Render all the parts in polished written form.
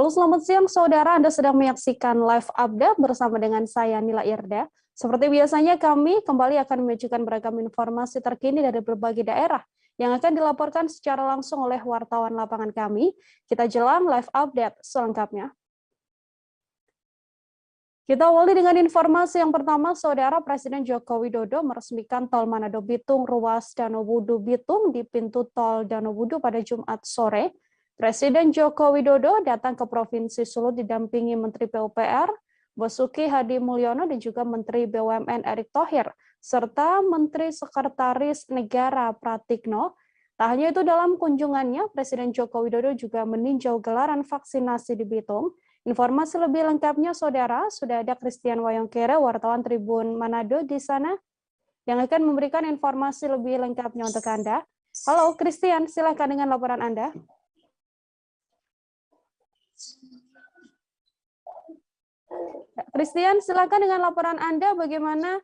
Halo, selamat siang saudara. Anda sedang menyaksikan live update bersama dengan saya Nila Irda. Seperti biasanya kami kembali akan menyajikan beragam informasi terkini dari berbagai daerah yang akan dilaporkan secara langsung oleh wartawan lapangan kami. Kita jelang live update selengkapnya. Kita awali dengan informasi yang pertama, Saudara. Presiden Joko Widodo meresmikan Tol Manado Bitung ruas Danau Wudu Bitung di pintu tol Danau Wudu pada Jumat sore. Presiden Joko Widodo datang ke Provinsi Sulut didampingi Menteri PUPR, Basuki Hadi Mulyono, dan juga Menteri BUMN Erick Thohir, serta Menteri Sekretaris Negara Pratikno. Tak hanya itu, dalam kunjungannya, Presiden Joko Widodo juga meninjau gelaran vaksinasi di Bitung. Informasi lebih lengkapnya, Saudara, sudah ada Christian Wayongkere, wartawan Tribun Manado di sana, yang akan memberikan informasi lebih lengkapnya untuk Anda. Halo, Christian, silakan dengan laporan Anda. Christian, silakan dengan laporan Anda, bagaimana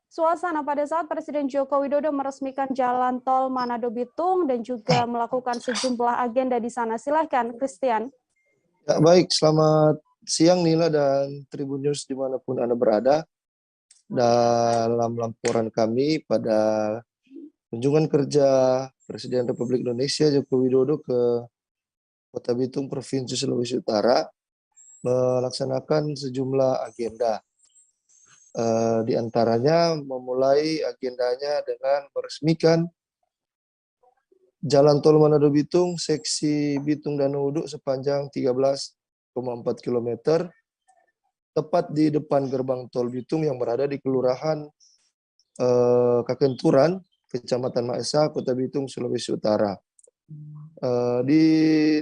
suasana pada saat Presiden Joko Widodo meresmikan jalan tol Manado Bitung dan juga melakukan sejumlah agenda di sana. Silakan, Christian. Ya, baik, selamat siang Nila dan Tribun News dimanapun Anda berada. Dalam laporan kami pada kunjungan kerja Presiden Republik Indonesia Joko Widodo ke Kota Bitung, Provinsi Sulawesi Utara, melaksanakan sejumlah agenda. Di antaranya memulai agendanya dengan meresmikan Jalan Tol Manado Bitung, seksi Bitung Danau Wudu sepanjang 13,4 km, tepat di depan gerbang Tol Bitung yang berada di Kelurahan Kakenturan, Kecamatan Maesa, Kota Bitung, Sulawesi Utara. Di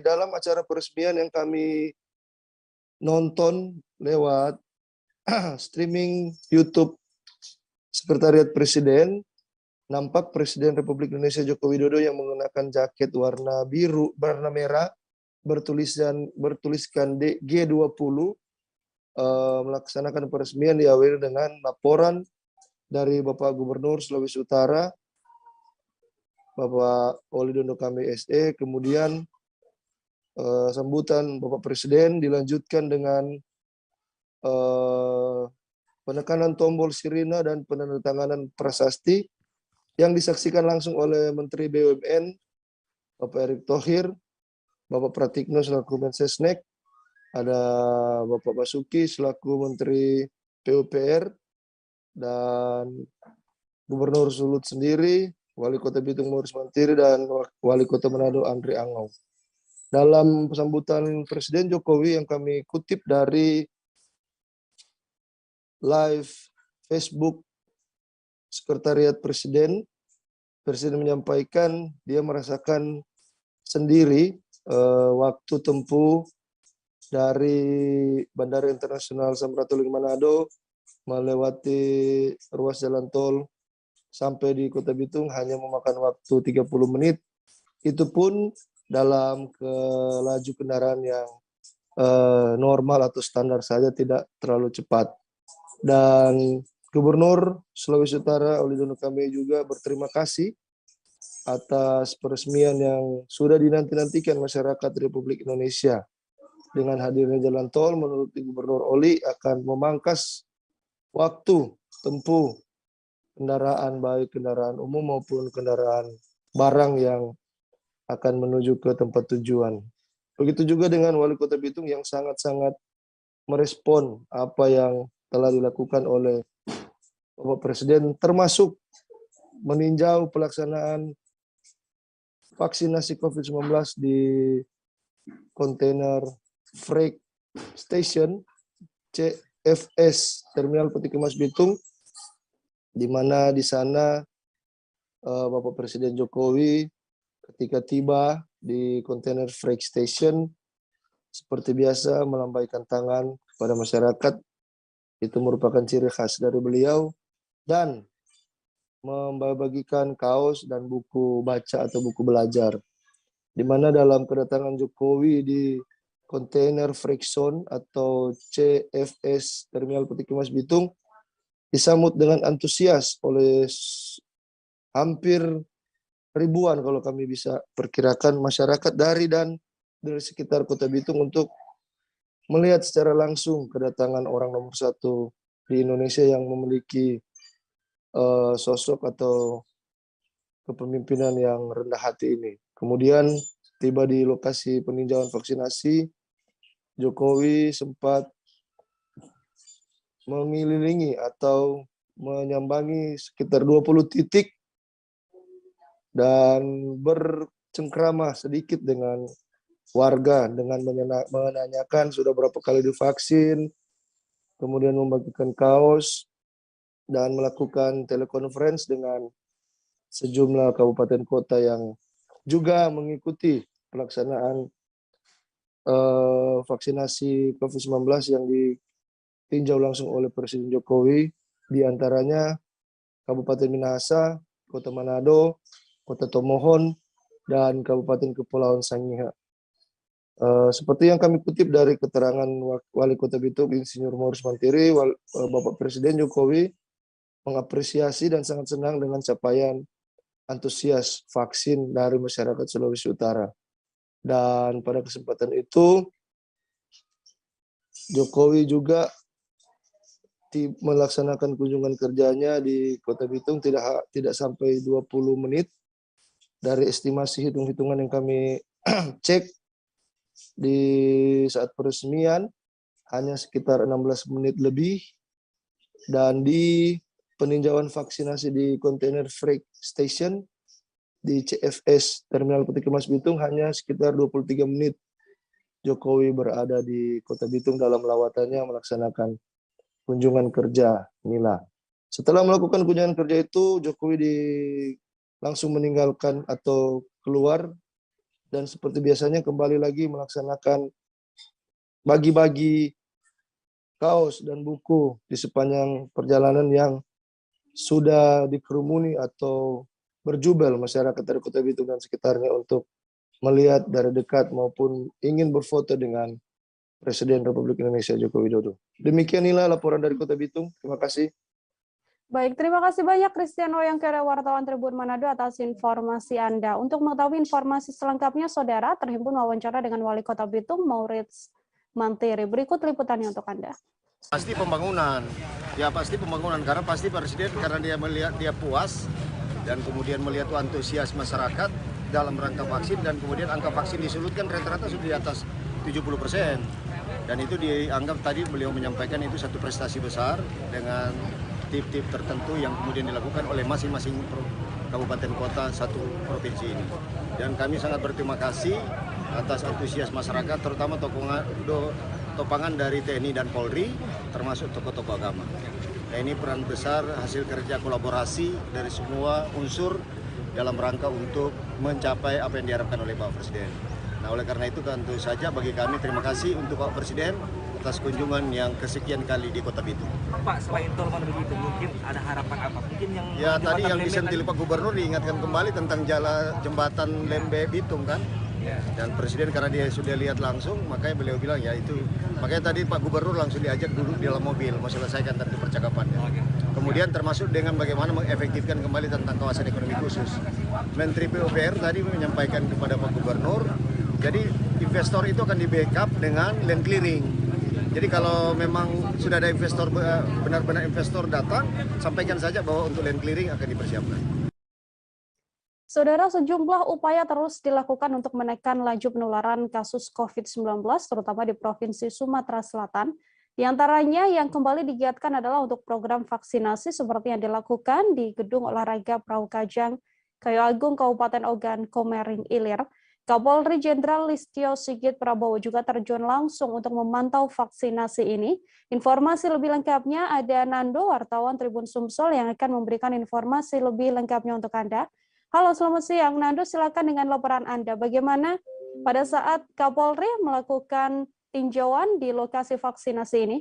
dalam acara peresmian yang kami nonton lewat streaming YouTube Sekretariat Presiden, nampak Presiden Republik Indonesia Joko Widodo yang menggunakan jaket warna merah bertuliskan G20 melaksanakan peresmian diawali dengan laporan dari Bapak Gubernur Sulawesi Utara, Bapak Oli Dondo Kambe SE, kemudian sambutan Bapak Presiden dilanjutkan dengan penekanan tombol sirine dan penandatanganan prasasti yang disaksikan langsung oleh Menteri BUMN, Bapak Erick Thohir, Bapak Pratikno selaku Mensesnek, ada Bapak Basuki selaku Menteri PUPR, dan Gubernur Sulut sendiri, Wali Kota Bitung Morris Mantiri, dan Wali Kota Manado Andri Angau. Dalam sambutan Presiden Jokowi yang kami kutip dari live Facebook Sekretariat Presiden, Presiden menyampaikan dia merasakan sendiri waktu tempuh dari Bandara Internasional Samratulangi Manado melewati ruas jalan tol sampai di Kota Bitung hanya memakan waktu 30 menit. Itu pun dalam laju kendaraan yang normal atau standar saja, tidak terlalu cepat. Dan Gubernur Sulawesi Utara Oli Dondo Kambe juga berterima kasih atas peresmian yang sudah dinanti-nantikan masyarakat Republik Indonesia. Dengan hadirnya jalan tol, menurut Gubernur Oli akan memangkas waktu tempuh kendaraan, baik kendaraan umum maupun kendaraan barang yang akan menuju ke tempat tujuan. Begitu juga dengan Wali Kota Bitung yang sangat-sangat merespon apa yang telah dilakukan oleh Bapak Presiden, termasuk meninjau pelaksanaan vaksinasi COVID-19 di kontainer freight station CFS Terminal Peti Kemas Bitung, di mana di sana Bapak Presiden Jokowi ketika tiba di kontainer freight station seperti biasa melambaikan tangan kepada masyarakat. Itu merupakan ciri khas dari beliau, dan membagikan kaos dan buku baca atau buku belajar. Di mana dalam kedatangan Jokowi di kontainer freight zone atau CFS Terminal Peti Kemas Bitung disambut dengan antusias oleh hampir ribuan, kalau kami bisa perkirakan, masyarakat dari sekitar Kota Bitung untuk melihat secara langsung kedatangan orang nomor satu di Indonesia yang memiliki sosok atau kepemimpinan yang rendah hati ini. Kemudian tiba di lokasi peninjauan vaksinasi, Jokowi sempat mengelilingi atau menyambangi sekitar 20 titik dan bercengkrama sedikit dengan warga dengan menanyakan sudah berapa kali divaksin, kemudian membagikan kaos dan melakukan telekonferensi dengan sejumlah kabupaten kota yang juga mengikuti pelaksanaan vaksinasi COVID-19 yang ditinjau langsung oleh Presiden Jokowi, di antaranya Kabupaten Minahasa, Kota Manado, Kota Tomohon, dan Kabupaten Kepulauan Sangihe. Seperti yang kami kutip dari keterangan Wali Kota Bitung, Insinyur Morris Mantiri, Bapak Presiden Jokowi mengapresiasi dan sangat senang dengan capaian antusias vaksin dari masyarakat Sulawesi Utara. Dan pada kesempatan itu, Jokowi juga melaksanakan kunjungan kerjanya di Kota Bitung tidak sampai 20 menit. Dari estimasi hitung-hitungan yang kami cek di saat peresmian, hanya sekitar 16 menit lebih. Dan di peninjauan vaksinasi di Container Freight Station di CFS Terminal Peti Kemas Bitung hanya sekitar 23 menit Jokowi berada di Kota Bitung dalam lawatannya melaksanakan kunjungan kerja inilah. Setelah melakukan kunjungan kerja itu, Jokowi langsung meninggalkan atau keluar dan seperti biasanya kembali lagi melaksanakan bagi-bagi kaos dan buku di sepanjang perjalanan yang sudah dikerumuni atau berjubel masyarakat dari Kota Bitung dan sekitarnya untuk melihat dari dekat maupun ingin berfoto dengan Presiden Republik Indonesia Joko Widodo. Demikianilah laporan dari Kota Bitung. Terima kasih. Baik, terima kasih banyak Kristiano Yangkere, wartawan Tribun Manado atas informasi Anda. Untuk mengetahui informasi selengkapnya, Saudara, terhimpun wawancara dengan Wali Kota Bitung, Morris Mantiri. Berikut liputannya untuk Anda. Pasti pembangunan, ya pasti pembangunan karena pasti Presiden karena dia melihat dia puas dan kemudian melihat antusias masyarakat dalam rangka vaksin dan kemudian angka vaksin di Sulut kan rata-rata sudah di atas 70%. Dan itu dianggap tadi beliau menyampaikan itu satu prestasi besar dengan tip-tip tertentu yang kemudian dilakukan oleh masing-masing kabupaten kota satu provinsi ini. Dan kami sangat berterima kasih atas antusias masyarakat, terutama topangan dari TNI dan Polri, termasuk tokoh-tokoh agama. Nah, ini peran besar hasil kerja kolaborasi dari semua unsur dalam rangka untuk mencapai apa yang diharapkan oleh Bapak Presiden. Nah, oleh karena itu tentu saja bagi kami terima kasih untuk Bapak Presiden atas kunjungan yang kesekian kali di Kota Bitung. Pak, selain tol Manado Bitung, mungkin ada harapan apa? Mungkin yang tadi yang disentil Pak Gubernur diingatkan kembali tentang jembatan Lembe Bitung kan. Dan Presiden karena dia sudah lihat langsung, makanya beliau bilang ya itu. Makanya tadi Pak Gubernur langsung diajak duduk di dalam mobil, mau selesaikan tentu percakapannya. Kemudian termasuk dengan bagaimana mengefektifkan kembali tentang kawasan ekonomi khusus. Menteri PUPR tadi menyampaikan kepada Pak Gubernur, jadi investor itu akan di-backup dengan land clearing. Jadi kalau memang sudah ada investor, benar-benar investor datang, sampaikan saja bahwa untuk land clearing akan dipersiapkan. Saudara, sejumlah upaya terus dilakukan untuk menekan laju penularan kasus COVID-19, terutama di Provinsi Sumatera Selatan. Di antaranya yang kembali digiatkan adalah untuk program vaksinasi seperti yang dilakukan di Gedung Olahraga Perahu Kajang, Kayu Agung, Kabupaten Ogan Komering Ilir. Kapolri Jenderal Listio Sigit Prabowo juga terjun langsung untuk memantau vaksinasi ini. Informasi lebih lengkapnya ada Nando, wartawan Tribun Sumsel, yang akan memberikan informasi lebih lengkapnya untuk Anda. Halo, selamat siang. Nando, silakan dengan laporan Anda. Bagaimana pada saat Kapolri melakukan tinjauan di lokasi vaksinasi ini?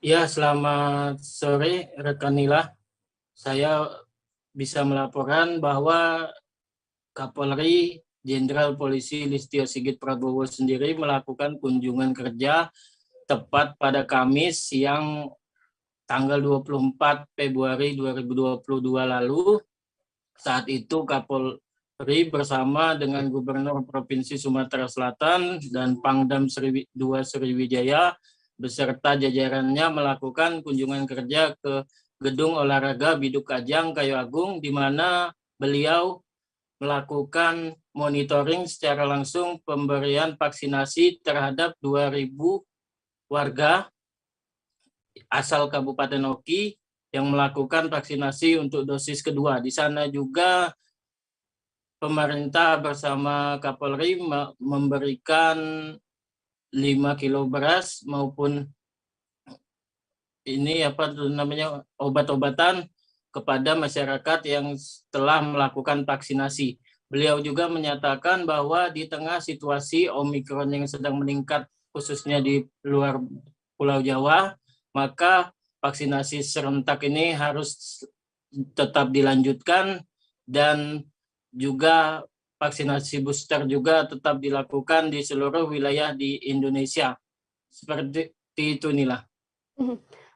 Ya, selamat sore rekan Nila. Saya bisa melaporkan bahwa Kapolri Jenderal Polisi Listio Sigit Prabowo sendiri melakukan kunjungan kerja tepat pada Kamis siang tanggal 24 Februari 2022 lalu. Saat itu bersama dengan Gubernur Provinsi Sumatera Selatan dan Pangdam 2 Sriwijaya beserta jajarannya melakukan kunjungan kerja ke Gedung Olahraga Biduk Kajang Kayu Agung, di mana beliau melakukan monitoring secara langsung pemberian vaksinasi terhadap 2.000 warga asal Kabupaten Oki yang melakukan vaksinasi untuk dosis kedua. Di sana juga pemerintah bersama Kapolri memberikan 5 kilo beras maupun ini obat-obatan kepada masyarakat yang telah melakukan vaksinasi. Beliau juga menyatakan bahwa di tengah situasi Omikron yang sedang meningkat khususnya di luar Pulau Jawa, maka vaksinasi serentak ini harus tetap dilanjutkan dan juga vaksinasi booster juga tetap dilakukan di seluruh wilayah di Indonesia. Seperti itu, Nila.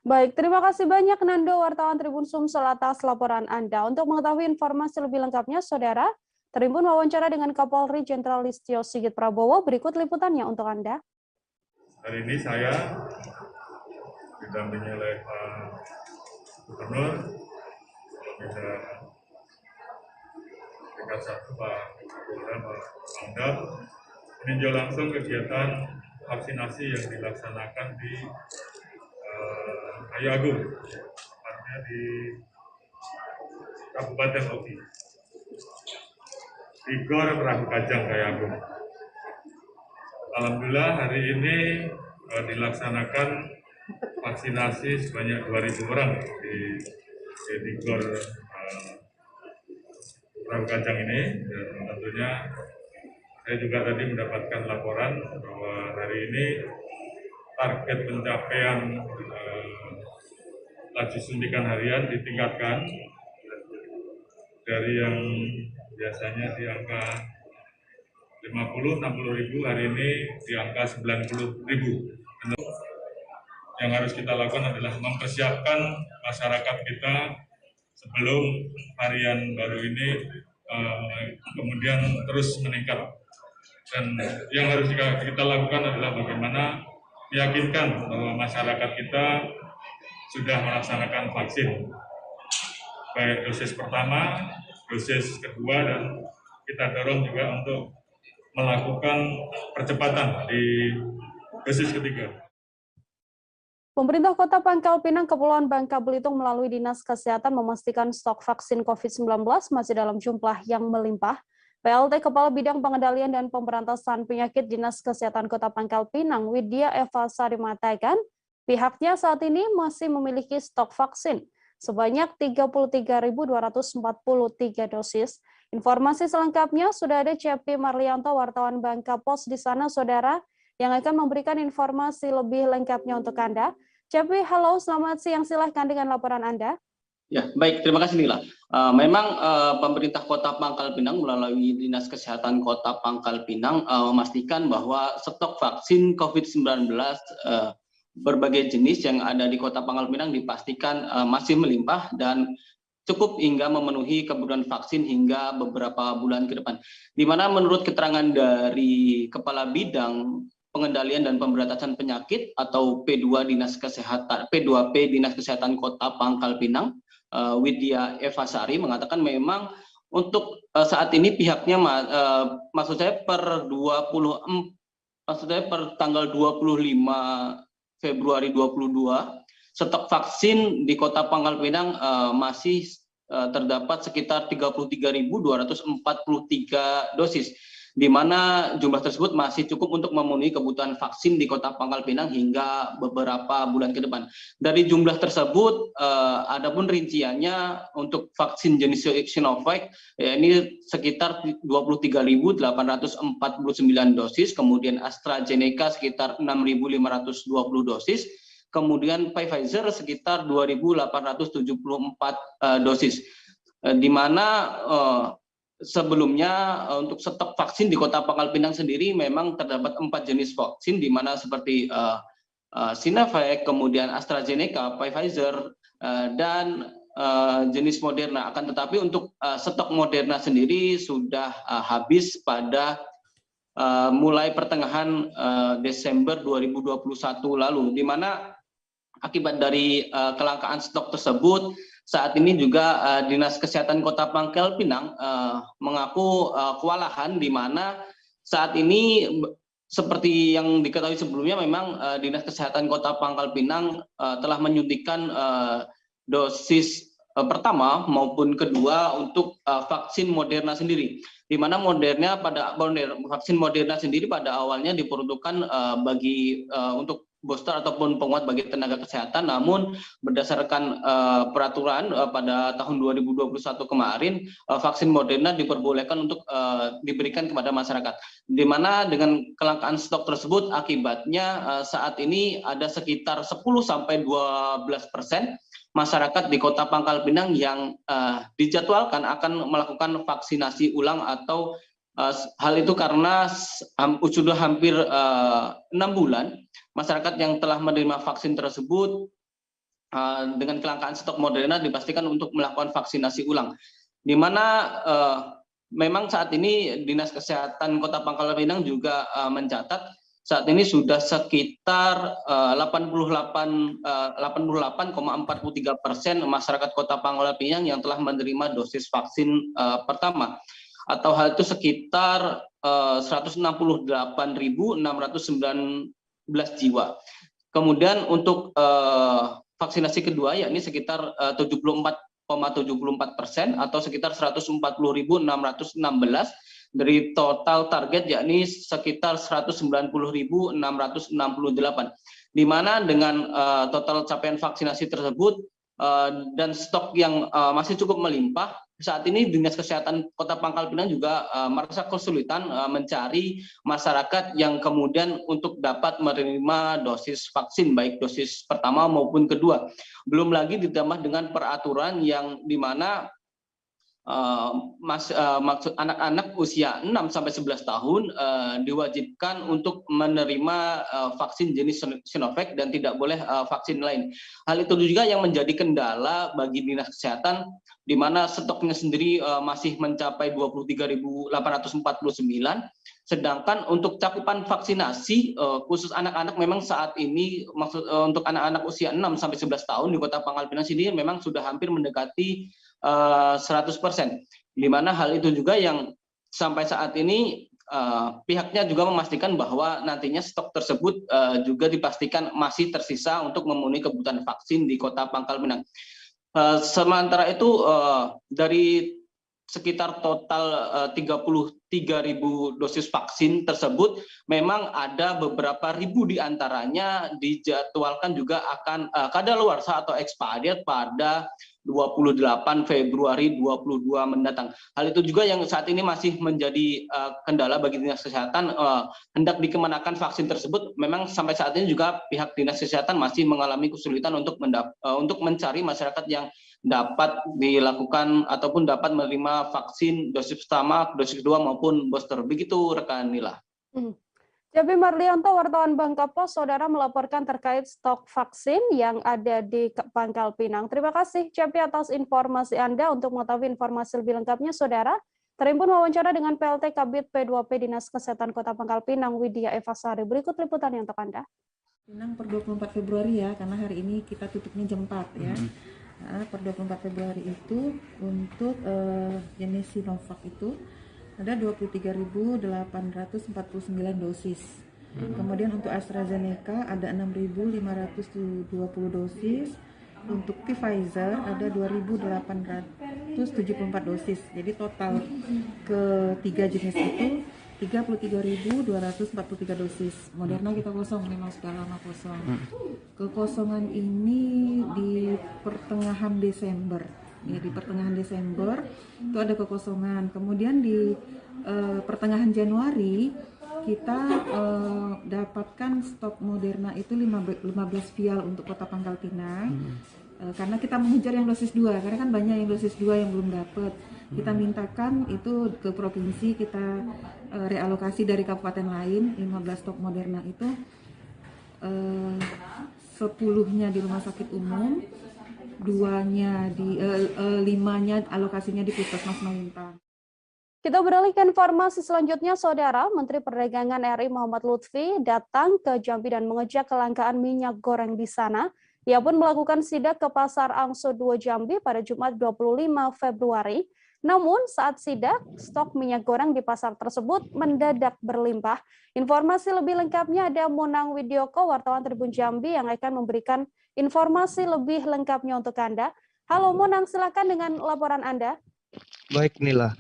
Baik, terima kasih banyak Nando, wartawan Tribun Sumsel atas laporan Anda. Untuk mengetahui informasi lebih lengkapnya, Saudara, Tribun wawancara dengan Kapolri Jenderal Listio Sigit Prabowo. Berikut liputannya untuk Anda. Hari ini saya didampingi oleh Pak Gubernur, bisa tingkat 1 Pak Kapolda, Pak Pangdam, meninjau langsung kegiatan vaksinasi yang dilaksanakan di Kayu Agung, tepatnya di Kabupaten Oki, di Gor Perahu Kajang Kayu Agung. Alhamdulillah hari ini dilaksanakan vaksinasi sebanyak 2.000 orang di Gor Perahu Kajang ini, dan tentunya saya juga tadi mendapatkan laporan bahwa hari ini target pencapaian laju suntikan harian ditingkatkan dari yang biasanya di angka 50-60 ribu, hari ini di angka 90 ribu. Yang harus kita lakukan adalah mempersiapkan masyarakat kita sebelum varian baru ini kemudian terus meningkat. Dan yang harus kita lakukan adalah bagaimana meyakinkan bahwa masyarakat kita sudah melaksanakan vaksin, baik dosis pertama, dosis kedua, dan kita dorong juga untuk melakukan percepatan di dosis ketiga. Pemerintah Kota Pangkal Pinang, Kepulauan Bangka Belitung melalui Dinas Kesehatan memastikan stok vaksin COVID-19 masih dalam jumlah yang melimpah. PLT Kepala Bidang Pengendalian dan Pemberantasan Penyakit Dinas Kesehatan Kota Pangkal Pinang, Widya Eva Sari mengatakan, pihaknya saat ini masih memiliki stok vaksin sebanyak 33.243 dosis. Informasi selengkapnya sudah ada CP Marlianto, wartawan Bangka Pos di sana, Saudara, yang akan memberikan informasi lebih lengkapnya untuk Anda. CP, halo, selamat siang, silahkan dengan laporan Anda. Ya, baik, terima kasih Nila. Memang pemerintah Kota Pangkal Pinang melalui Dinas Kesehatan Kota Pangkal Pinang memastikan bahwa stok vaksin COVID-19 berbagai jenis yang ada di Kota Pangkal Pinang dipastikan masih melimpah dan cukup hingga memenuhi kebutuhan vaksin hingga beberapa bulan ke depan. Di mana menurut keterangan dari Kepala Bidang Pengendalian dan Pemberantasan Penyakit atau P2P Dinas Kesehatan Kota Pangkal Pinang, Widya Eva Sari mengatakan memang untuk saat ini pihaknya maksud saya per tanggal 25 Februari 22 stok vaksin di Kota Pangkal Pinang masih terdapat sekitar 33.243 dosis, di mana jumlah tersebut masih cukup untuk memenuhi kebutuhan vaksin di Kota Pangkal Pinang hingga beberapa bulan ke depan. Dari jumlah tersebut, adapun rinciannya untuk vaksin jenis Sinovac, ini sekitar 23.849 dosis, kemudian AstraZeneca sekitar 6.520 dosis, kemudian Pfizer sekitar 2.874 dosis, di mana sebelumnya untuk stok vaksin di Kota Pangkal Pinang sendiri memang terdapat 4 jenis vaksin, di mana seperti Sinovac, kemudian AstraZeneca, Pfizer, dan jenis Moderna. Akan tetapi untuk stok Moderna sendiri sudah habis pada mulai pertengahan Desember 2021 lalu, di mana akibat dari kelangkaan stok tersebut, saat ini juga Dinas Kesehatan Kota Pangkal Pinang mengaku kewalahan, di mana saat ini seperti yang diketahui sebelumnya, memang Dinas Kesehatan Kota Pangkal Pinang telah menyuntikkan dosis pertama maupun kedua untuk vaksin Moderna sendiri, di mana vaksin Moderna sendiri pada awalnya diperuntukkan untuk booster ataupun penguat bagi tenaga kesehatan, namun berdasarkan peraturan pada tahun 2021 kemarin, vaksin Moderna diperbolehkan untuk diberikan kepada masyarakat, di mana dengan kelangkaan stok tersebut akibatnya saat ini ada sekitar 10-12% masyarakat di Kota Pangkal Pinang yang dijadwalkan akan melakukan vaksinasi ulang, atau hal itu karena sudah hampir 6 bulan masyarakat yang telah menerima vaksin tersebut dengan kelangkaan stok Moderna dipastikan untuk melakukan vaksinasi ulang, di mana memang saat ini Dinas Kesehatan Kota Pangkal Pinang juga mencatat saat ini sudah sekitar 88,43% masyarakat Kota Pangkal Pinang yang telah menerima dosis vaksin pertama, atau hal itu sekitar 168.619 jiwa. Kemudian untuk vaksinasi kedua yakni sekitar 74,74% atau sekitar 140.616 dari total target yakni sekitar 190.668, di mana dengan total capaian vaksinasi tersebut dan stok yang masih cukup melimpah, saat ini Dinas Kesehatan Kota Pangkal Pinang juga merasa kesulitan mencari masyarakat yang kemudian untuk dapat menerima dosis vaksin, baik dosis pertama maupun kedua. Belum lagi ditambah dengan peraturan yang dimana maksud anak-anak usia 6-11 tahun diwajibkan untuk menerima vaksin jenis Sinovac dan tidak boleh vaksin lain. Hal itu juga yang menjadi kendala bagi Dinas Kesehatan, di mana stoknya sendiri masih mencapai 23.849, sedangkan untuk cakupan vaksinasi khusus anak-anak memang saat ini untuk anak-anak usia 6-11 tahun di Kota Pangkal Pinang sendiri memang sudah hampir mendekati 100%, di mana hal itu juga yang sampai saat ini pihaknya juga memastikan bahwa nantinya stok tersebut juga dipastikan masih tersisa untuk memenuhi kebutuhan vaksin di Kota Pangkal Pinang. Sementara itu dari sekitar total 33.000 dosis vaksin tersebut, memang ada beberapa ribu diantaranya dijadwalkan juga akan kadaluarsa atau expired pada 28 Februari 2022 mendatang. Hal itu juga yang saat ini masih menjadi kendala bagi Dinas Kesehatan, hendak dikemanakan vaksin tersebut. Memang sampai saat ini juga pihak Dinas Kesehatan masih mengalami kesulitan untuk mencari masyarakat yang dapat dilakukan ataupun dapat menerima vaksin dosis pertama, dosis kedua maupun booster. Begitu rekan Nila. Jabi Marlianto, wartawan Bangka Pos, saudara melaporkan terkait stok vaksin yang ada di Pangkal Pinang. Terima kasih Jabi atas informasi Anda. Untuk mengetahui informasi lebih lengkapnya, saudara, terhimpun wawancara dengan PLT Kabid P2P Dinas Kesehatan Kota Pangkal Pinang, Widya Eva Sari. Berikut liputan yang untuk Anda. Pinang per 24 Februari ya, karena hari ini kita tutupnya jam 4 ya. Nah, per 24 Februari itu untuk jenis Sinovac itu ada 23.849 dosis. Kemudian untuk AstraZeneca ada 6.520 dosis. Untuk Pfizer ada 2.874 dosis. Jadi total ketiga jenis itu 33.243 dosis. Moderna kita kosong, memang sudah lama kosong. Kekosongan ini di pertengahan Desember. Ya, di pertengahan Desember itu ada kekosongan. Kemudian di pertengahan Januari kita dapatkan stok Moderna itu 15 vial untuk Kota Pangkal Pinang. Karena kita mengejar yang dosis 2, karena kan banyak yang dosis 2 yang belum dapat. Kita mintakan itu ke provinsi, kita realokasi dari kabupaten lain 15 stok Moderna itu 10-nya di rumah sakit umum, 2-nya di 5-nya alokasinya di Puskesmas Melintang. Kita beralih ke informasi selanjutnya, Saudara. Menteri Perdagangan RI Muhammad Lutfi datang ke Jambi dan mengecek kelangkaan minyak goreng di sana. Ia pun melakukan sidak ke Pasar Angso 2 Jambi pada Jumat 25 Februari. Namun saat sidak, stok minyak goreng di pasar tersebut mendadak berlimpah. Informasi lebih lengkapnya ada Monang Widyoko, wartawan Tribun Jambi yang akan memberikan informasi lebih lengkapnya untuk Anda. Halo Monang, silakan dengan laporan Anda. Baik, Nila.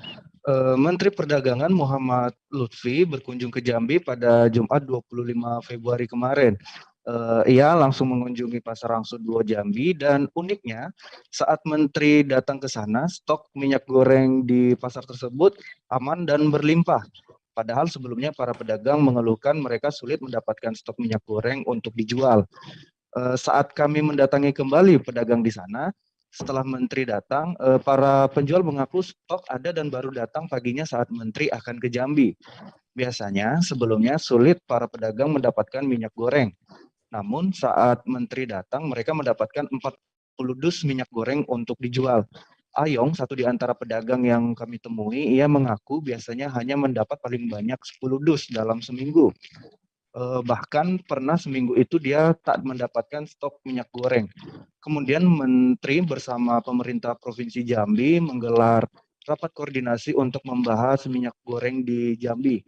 Menteri Perdagangan Muhammad Lutfi berkunjung ke Jambi pada Jumat 25 Februari kemarin. Ia langsung mengunjungi Pasar Angso 2 Jambi dan uniknya saat Menteri datang ke sana, stok minyak goreng di pasar tersebut aman dan berlimpah. Padahal sebelumnya para pedagang mengeluhkan mereka sulit mendapatkan stok minyak goreng untuk dijual. Saat kami mendatangi kembali pedagang di sana, setelah Menteri datang, para penjual mengaku stok ada dan baru datang paginya saat Menteri akan ke Jambi. Biasanya sebelumnya sulit para pedagang mendapatkan minyak goreng. Namun saat Menteri datang, mereka mendapatkan 40 dus minyak goreng untuk dijual. Ayong, satu di antara pedagang yang kami temui, ia mengaku biasanya hanya mendapat paling banyak 10 dus dalam seminggu. Bahkan pernah seminggu itu dia tak mendapatkan stok minyak goreng. Kemudian Menteri bersama pemerintah Provinsi Jambi menggelar rapat koordinasi untuk membahas minyak goreng di Jambi.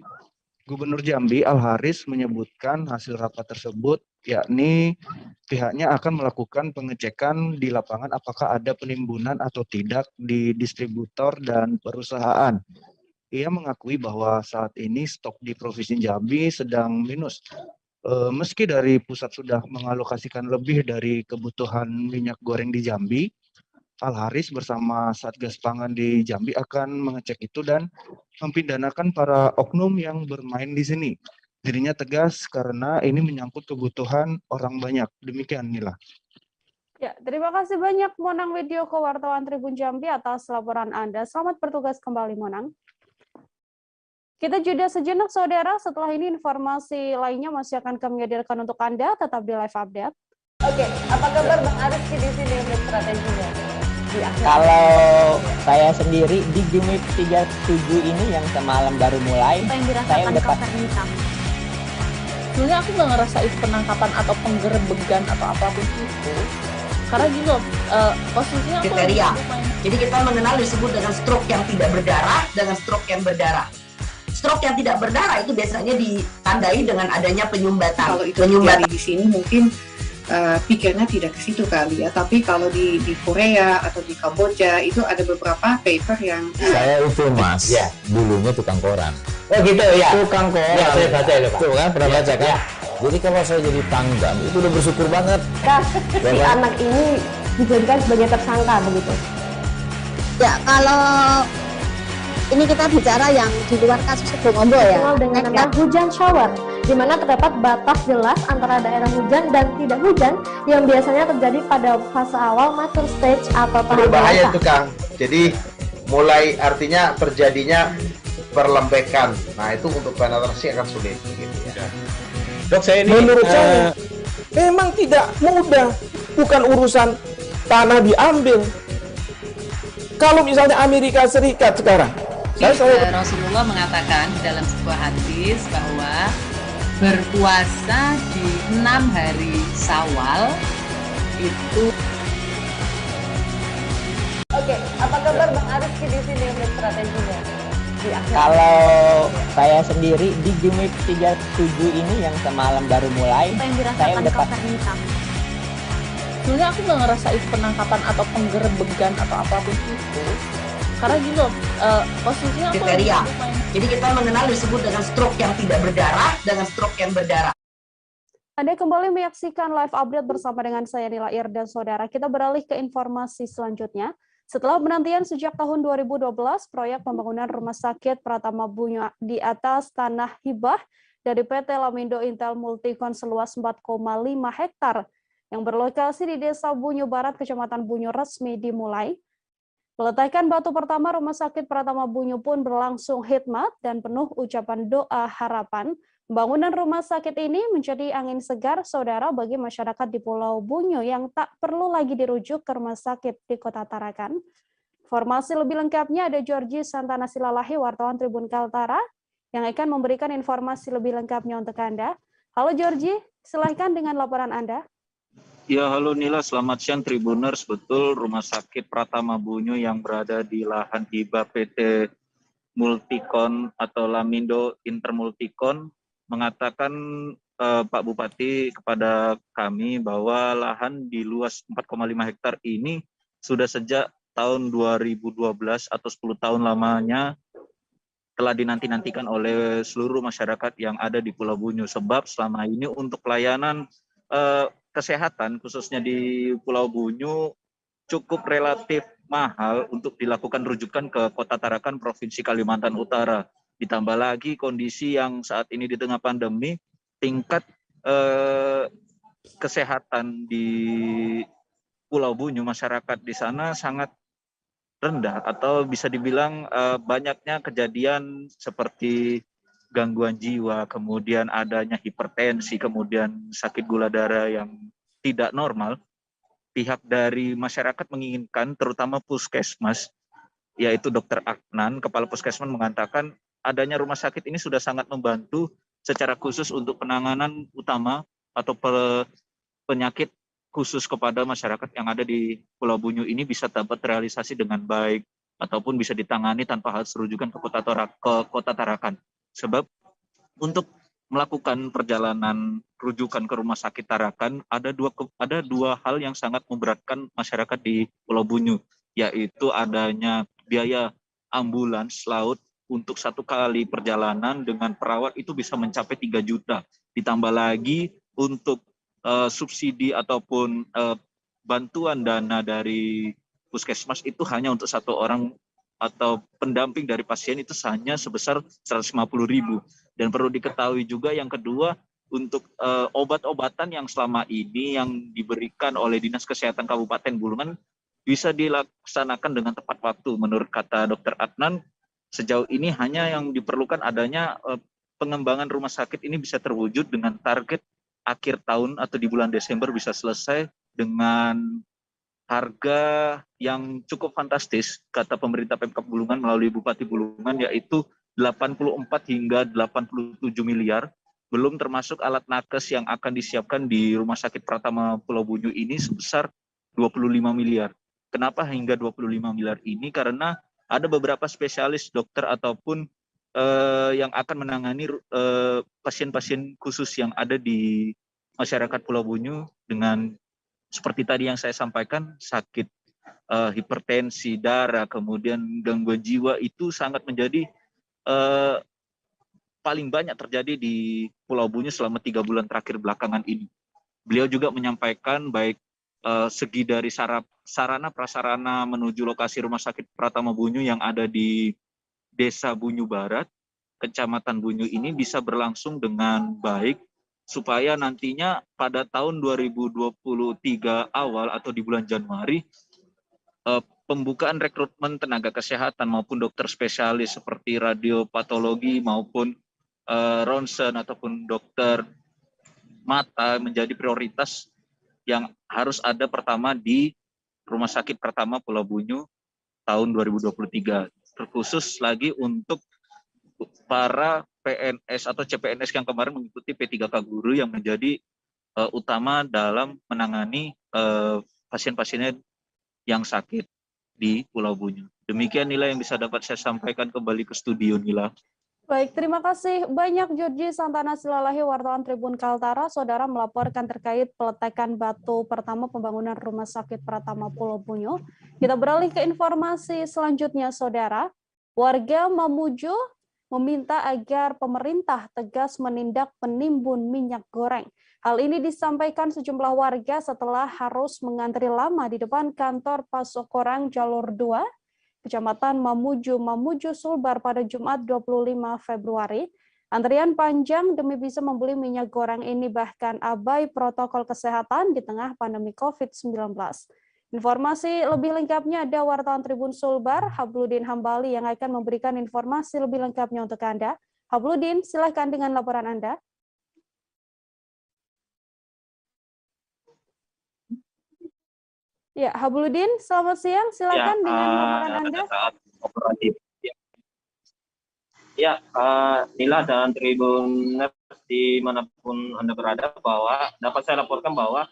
Gubernur Jambi Al-Haris menyebutkan hasil rapat tersebut, yakni pihaknya akan melakukan pengecekan di lapangan apakah ada penimbunan atau tidak di distributor dan perusahaan. Ia mengakui bahwa saat ini stok di Provinsi Jambi sedang minus. Meski dari pusat sudah mengalokasikan lebih dari kebutuhan minyak goreng di Jambi, Al-Haris bersama Satgas Pangan di Jambi akan mengecek itu dan mempidanakan para oknum yang bermain di sini. Dirinya tegas karena ini menyangkut kebutuhan orang banyak. Demikian, Nila. Ya, terima kasih banyak Monang Widyoko, wartawan Tribun Jambi atas laporan Anda. Selamat bertugas kembali, Monang. Kita jeda sejenak, Saudara. Setelah ini informasi lainnya masih akan kami hadirkan untuk Anda. Tetap di Live Update. Oke, apa kabar Bang Aris di sini untuk strateginya? Kalau saya sendiri di Gimik 37 ini yang semalam baru mulai, saya udah pas. Sebenarnya aku nggak ngerasa itu penangkapan atau penggerebegan atau apapun itu. Karena gini loh, posisinya aku kriteria. Jadi kita mengenal disebut dengan stroke yang tidak berdarah dengan stroke yang berdarah. Stroke yang tidak berdarah itu biasanya ditandai dengan adanya penyumbatan. Kalau itu terjadi di sini mungkin pikirnya tidak ke situ kali ya. Tapi kalau di Korea atau di Kamboja itu ada beberapa paper yang saya itu Mas, ya, dulunya tukang koran. Oh gitu ya. Tukang koran. Ya, saya baca itu Pak. Tuh kan pernah baca kan? Ya. Jadi kalau saya jadi Pangdam itu udah bersyukur banget. Si anak ini dijadikan sebagai tersangka begitu. Ya kalau ini kita bicara yang di luar kasus Sebongombo ya. Dengan nama hujan shower, di mana terdapat batas jelas antara daerah hujan dan tidak hujan yang biasanya terjadi pada fase awal mature stage atau tahap berbahaya itu Kang. Jadi mulai artinya terjadinya perlembekan. Nah itu untuk penetrasi akan sulit. Gitu ya. Dok saya ini menurut saya memang tidak mudah, bukan urusan tanah diambil. Kalau misalnya Amerika Serikat sekarang. Rasulullah mengatakan dalam sebuah hadis bahwa berpuasa di 6 hari Syawal itu. Oke, apa kabar Bang Aris di sini untuk strateginya? Kalau saya sendiri di Gimik 37 ini yang semalam baru mulai, saya udah pas. Sebenarnya aku nggak ngerasa itu penangkapan atau penggerebegan atau apapun itu. Karena gini loh, posisinya aku kriteria. Jadi kita mengenal disebut dengan stroke yang tidak berdarah dengan stroke yang berdarah. Anda kembali menyaksikan Live Update bersama dengan saya Nila Ir dan Saudara. Kita beralih ke informasi selanjutnya. Setelah penantian sejak tahun 2012, proyek pembangunan Rumah Sakit Pratama Bunyo di atas tanah hibah dari PT Lamindo Intel Multikon seluas 4,5 hektar yang berlokasi di Desa Bunyo Barat, Kecamatan Bunyo resmi dimulai. Peletakan batu pertama Rumah Sakit Pratama Bunyo pun berlangsung hikmat dan penuh ucapan doa harapan Pembangunan rumah sakit ini menjadi angin segar, saudara, bagi masyarakat di Pulau Bunyu yang tak perlu lagi dirujuk ke rumah sakit di Kota Tarakan. Informasi lebih lengkapnya ada Georgie Santana Silalahi, wartawan Tribun Kaltara, yang akan memberikan informasi lebih lengkapnya untuk Anda. Halo Georgie, silahkan dengan laporan Anda. Ya, halo Nila, selamat siang Tribuners. Betul, Rumah Sakit Pratama Bunyu yang berada di lahan hibah PT Multikon atau Lamindo Intermultikon mengatakan Pak Bupati kepada kami bahwa lahan di luas 4,5 hektar ini sudah sejak tahun 2012 atau 10 tahun lamanya telah dinanti-nantikan oleh seluruh masyarakat yang ada di Pulau Bunyu, sebab selama ini untuk pelayanan kesehatan khususnya di Pulau Bunyu cukup relatif mahal untuk dilakukan rujukan ke Kota Tarakan, Provinsi Kalimantan Utara. Ditambah lagi kondisi yang saat ini di tengah pandemi, tingkat kesehatan di Pulau Bunyu, masyarakat di sana sangat rendah, atau bisa dibilang banyaknya kejadian seperti gangguan jiwa, kemudian adanya hipertensi, kemudian sakit gula darah yang tidak normal. Pihak dari masyarakat menginginkan, terutama puskesmas, yaitu Dr. Aknan, Kepala Puskesmas, mengatakan adanya rumah sakit ini sudah sangat membantu secara khusus untuk penanganan utama atau penyakit khusus kepada masyarakat yang ada di Pulau Bunyu ini bisa dapat realisasi dengan baik, ataupun bisa ditangani tanpa harus rujukan ke Kota Tarakan. Sebab untuk melakukan perjalanan rujukan ke Rumah Sakit Tarakan ada dua hal yang sangat memberatkan masyarakat di Pulau Bunyu, yaitu adanya biaya ambulans laut untuk satu kali perjalanan dengan perawat itu bisa mencapai 3 juta. Ditambah lagi untuk subsidi ataupun bantuan dana dari puskesmas itu hanya untuk satu orang atau pendamping dari pasien itu hanya sebesar 150.000. Dan perlu diketahui juga yang kedua, untuk obat-obatan yang selama ini yang diberikan oleh Dinas Kesehatan Kabupaten Bulungan bisa dilaksanakan dengan tepat waktu. Menurut kata Dr. Adnan, sejauh ini hanya yang diperlukan adanya pengembangan rumah sakit ini bisa terwujud dengan target akhir tahun atau di bulan Desember bisa selesai dengan harga yang cukup fantastis, kata pemerintah Pemkab Bulungan melalui Bupati Bulungan, yaitu 84 hingga 87 miliar, belum termasuk alat nakes yang akan disiapkan di Rumah Sakit Pratama Pulau Bunyu ini sebesar 25 miliar. Kenapa hingga 25 miliar ini? Karena ada beberapa spesialis dokter ataupun yang akan menangani pasien-pasien khusus yang ada di masyarakat Pulau Bunyu dengan seperti tadi yang saya sampaikan, sakit hipertensi, darah, kemudian gangguan jiwa itu sangat menjadi paling banyak terjadi di Pulau Bunyu selama 3 bulan terakhir belakangan ini. Beliau juga menyampaikan baik segi dari sarana prasarana menuju lokasi Rumah Sakit Pratama Bunyu yang ada di Desa Bunyu Barat, Kecamatan Bunyu ini bisa berlangsung dengan baik, supaya nantinya pada tahun 2023 awal atau di bulan Januari, pembukaan rekrutmen tenaga kesehatan maupun dokter spesialis seperti radiopatologi maupun ronsen ataupun dokter mata menjadi prioritas yang harus ada pertama di Rumah Sakit Pratama Pulau Bunyu tahun 2023. Terkhusus lagi untuk para PNS atau CPNS yang kemarin mengikuti P3K Guru yang menjadi utama dalam menangani pasien-pasiennya yang sakit di Pulau Bunyu. Demikian Nila yang bisa dapat saya sampaikan, kembali ke studio Nila. Baik, terima kasih banyak Georgie Santana Silalahi, wartawan Tribun Kaltara. Saudara melaporkan terkait peletakan batu pertama pembangunan Rumah Sakit Pratama Pulau Bunyu. Kita beralih ke informasi selanjutnya, saudara. Warga Mamuju meminta agar pemerintah tegas menindak penimbun minyak goreng. Hal ini disampaikan sejumlah warga setelah harus mengantri lama di depan kantor Pasokorang Jalur 2, Kecamatan Mamuju Sulbar pada Jumat 25 Februari. Antrian panjang demi bisa membeli minyak goreng ini, bahkan abai protokol kesehatan di tengah pandemi COVID-19. Informasi lebih lengkapnya ada wartawan Tribun Sulbar, Habludin Hambali, yang akan memberikan informasi lebih lengkapnya untuk Anda. Habluddin, silakan dengan laporan Anda. Ya, Habluddin, selamat siang. Silakan dengan laporan Anda. Saat operatif. Ya, Nila dan Tribuners dimanapun Anda berada, bahwa dapat saya laporkan bahwa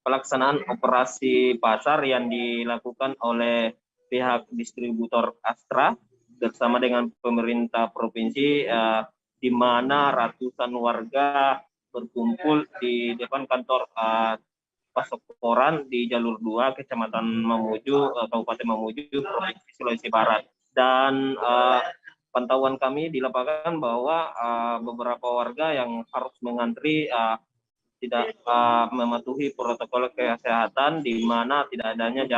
pelaksanaan operasi pasar yang dilakukan oleh pihak distributor Astra bersama dengan pemerintah provinsi, di mana ratusan warga berkumpul di depan kantor Pasokoran di jalur 2 Kecamatan Mamuju, Kabupaten Mamuju, Provinsi Sulawesi Barat. Dan pantauan kami di lapangan bahwa beberapa warga yang harus mengantri tidak mematuhi protokol kesehatan, di mana tidak adanya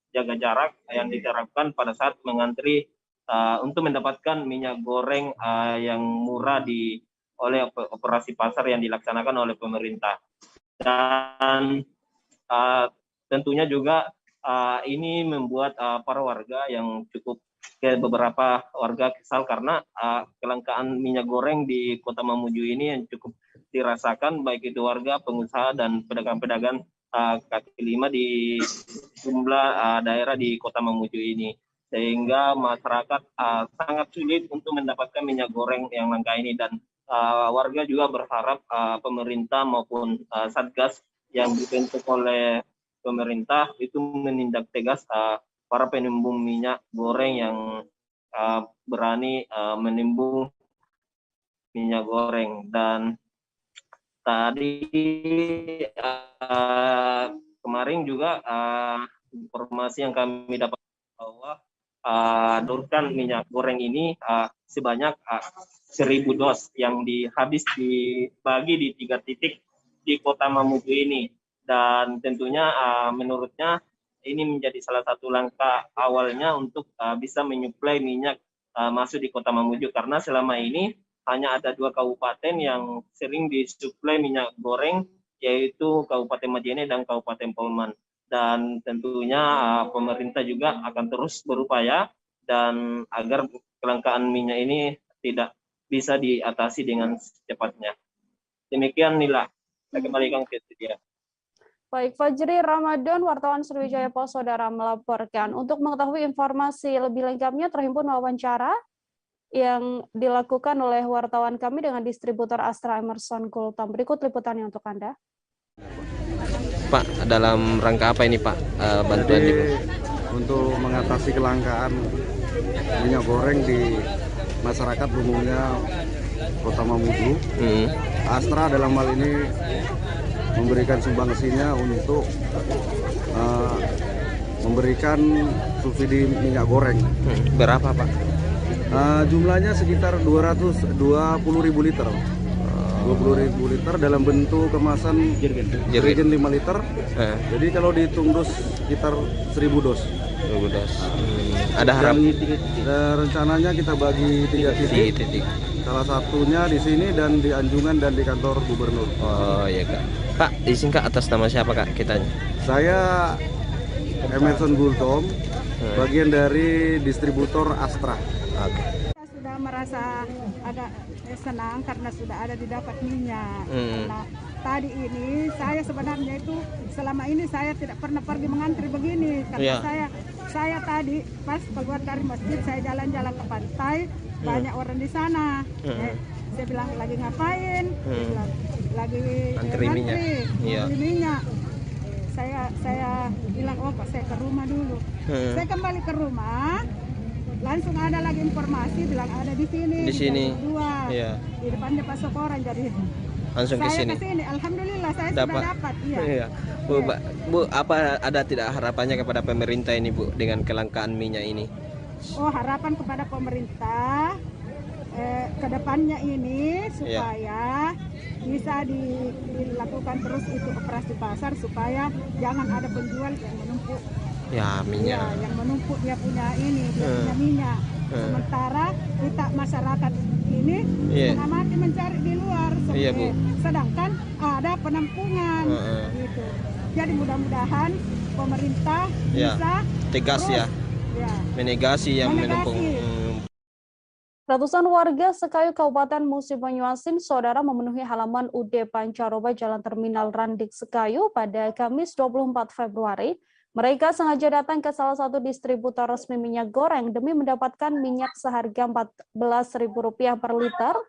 jaga jarak yang diterapkan pada saat mengantri untuk mendapatkan minyak goreng yang murah oleh operasi pasar yang dilaksanakan oleh pemerintah. Dan tentunya juga ini membuat para warga yang beberapa warga kesal karena kelangkaan minyak goreng di Kota Mamuju ini yang cukup dirasakan, baik itu warga, pengusaha, dan pedagang-pedagang kaki lima di sejumlah daerah di Kota Mamuju ini, sehingga masyarakat sangat sulit untuk mendapatkan minyak goreng yang langka ini. Dan warga juga berharap pemerintah maupun Satgas yang dibentuk oleh pemerintah itu menindak tegas para penimbun minyak goreng yang berani menimbun minyak goreng. Dan tadi kemarin juga informasi yang kami dapat bahwa durkan minyak goreng ini sebanyak 1.000 dos yang dibagi di 3 titik di Kota Mamuju ini. Dan tentunya menurutnya ini menjadi salah satu langkah awalnya untuk bisa menyuplai minyak masuk di Kota Mamuju, karena selama ini hanya ada 2 kabupaten yang sering disuplai minyak goreng, yaitu Kabupaten Majene dan Kabupaten Polman. Dan tentunya pemerintah juga akan terus berupaya dan agar kelangkaan minyak ini tidak bisa diatasi dengan secepatnya. Demikian Nila, saya kembalikan ke studio. Baik, Fajri Ramadan, wartawan Sriwijaya Pos, saudara melaporkan. Untuk mengetahui informasi lebih lengkapnya, terhimpun wawancara yang dilakukan oleh wartawan kami dengan distributor Astra Emerson Kultom. Berikut liputannya untuk Anda. Pak, dalam rangka apa ini Pak bantuan? Jadi, untuk mengatasi kelangkaan minyak goreng di masyarakat umumnya Kota Mamuju, Astra dalam hal ini memberikan sumbangsinya untuk memberikan subsidi minyak goreng. Berapa Pak? Jumlahnya sekitar 220.000 liter. 20.000 liter dalam bentuk kemasan jerigen 5 liter. Jadi kalau dihitung dos sekitar 1.000 dos. 1.000 dos. Ada harapan? Rencananya kita bagi 3 titik. Salah satunya di sini dan di Anjungan dan di kantor gubernur. Oh iya Kak. Pak, izin Kak, atas nama siapa Kak kitanya? Saya Emerson Gultom, bagian dari distributor Astra. Oke. Kita sudah merasa agak senang karena sudah ada didapat minyak. Nah, tadi ini saya sebenarnya itu selama ini saya tidak pernah pergi mengantri begini karena saya tadi pas keluar dari masjid saya jalan-jalan ke pantai, banyak orang di sana. Saya bilang lagi ngapain? Dia bilang lagi antri minyak. Saya bilang Pak saya ke rumah dulu. Saya kembali ke rumah, langsung ada lagi informasi bilang ada di sini. Di sini. Di depannya Pasokoran, jadi langsung ke sini. Alhamdulillah saya sudah dapat. Bu, apa ada tidak harapannya kepada pemerintah ini Bu dengan kelangkaan minyak ini? Oh, harapan kepada pemerintah kedepannya ini supaya bisa dilakukan terus itu operasi pasar supaya jangan ada penjual yang menumpuk minyak. Yang menumpuk dia punya minyak. Sementara kita masyarakat ini setengah mati mencari di luar, sedangkan ada penampungan gitu. Jadi mudah-mudahan pemerintah bisa tegas menegasi yang menumpuk. Ratusan warga Sekayu Kabupaten Musi Banyuasin, saudara, memenuhi halaman UD Pancaroba Jalan Terminal Randik Sekayu pada Kamis 24 Februari. Mereka sengaja datang ke salah satu distributor resmi minyak goreng demi mendapatkan minyak seharga Rp14.000 per liter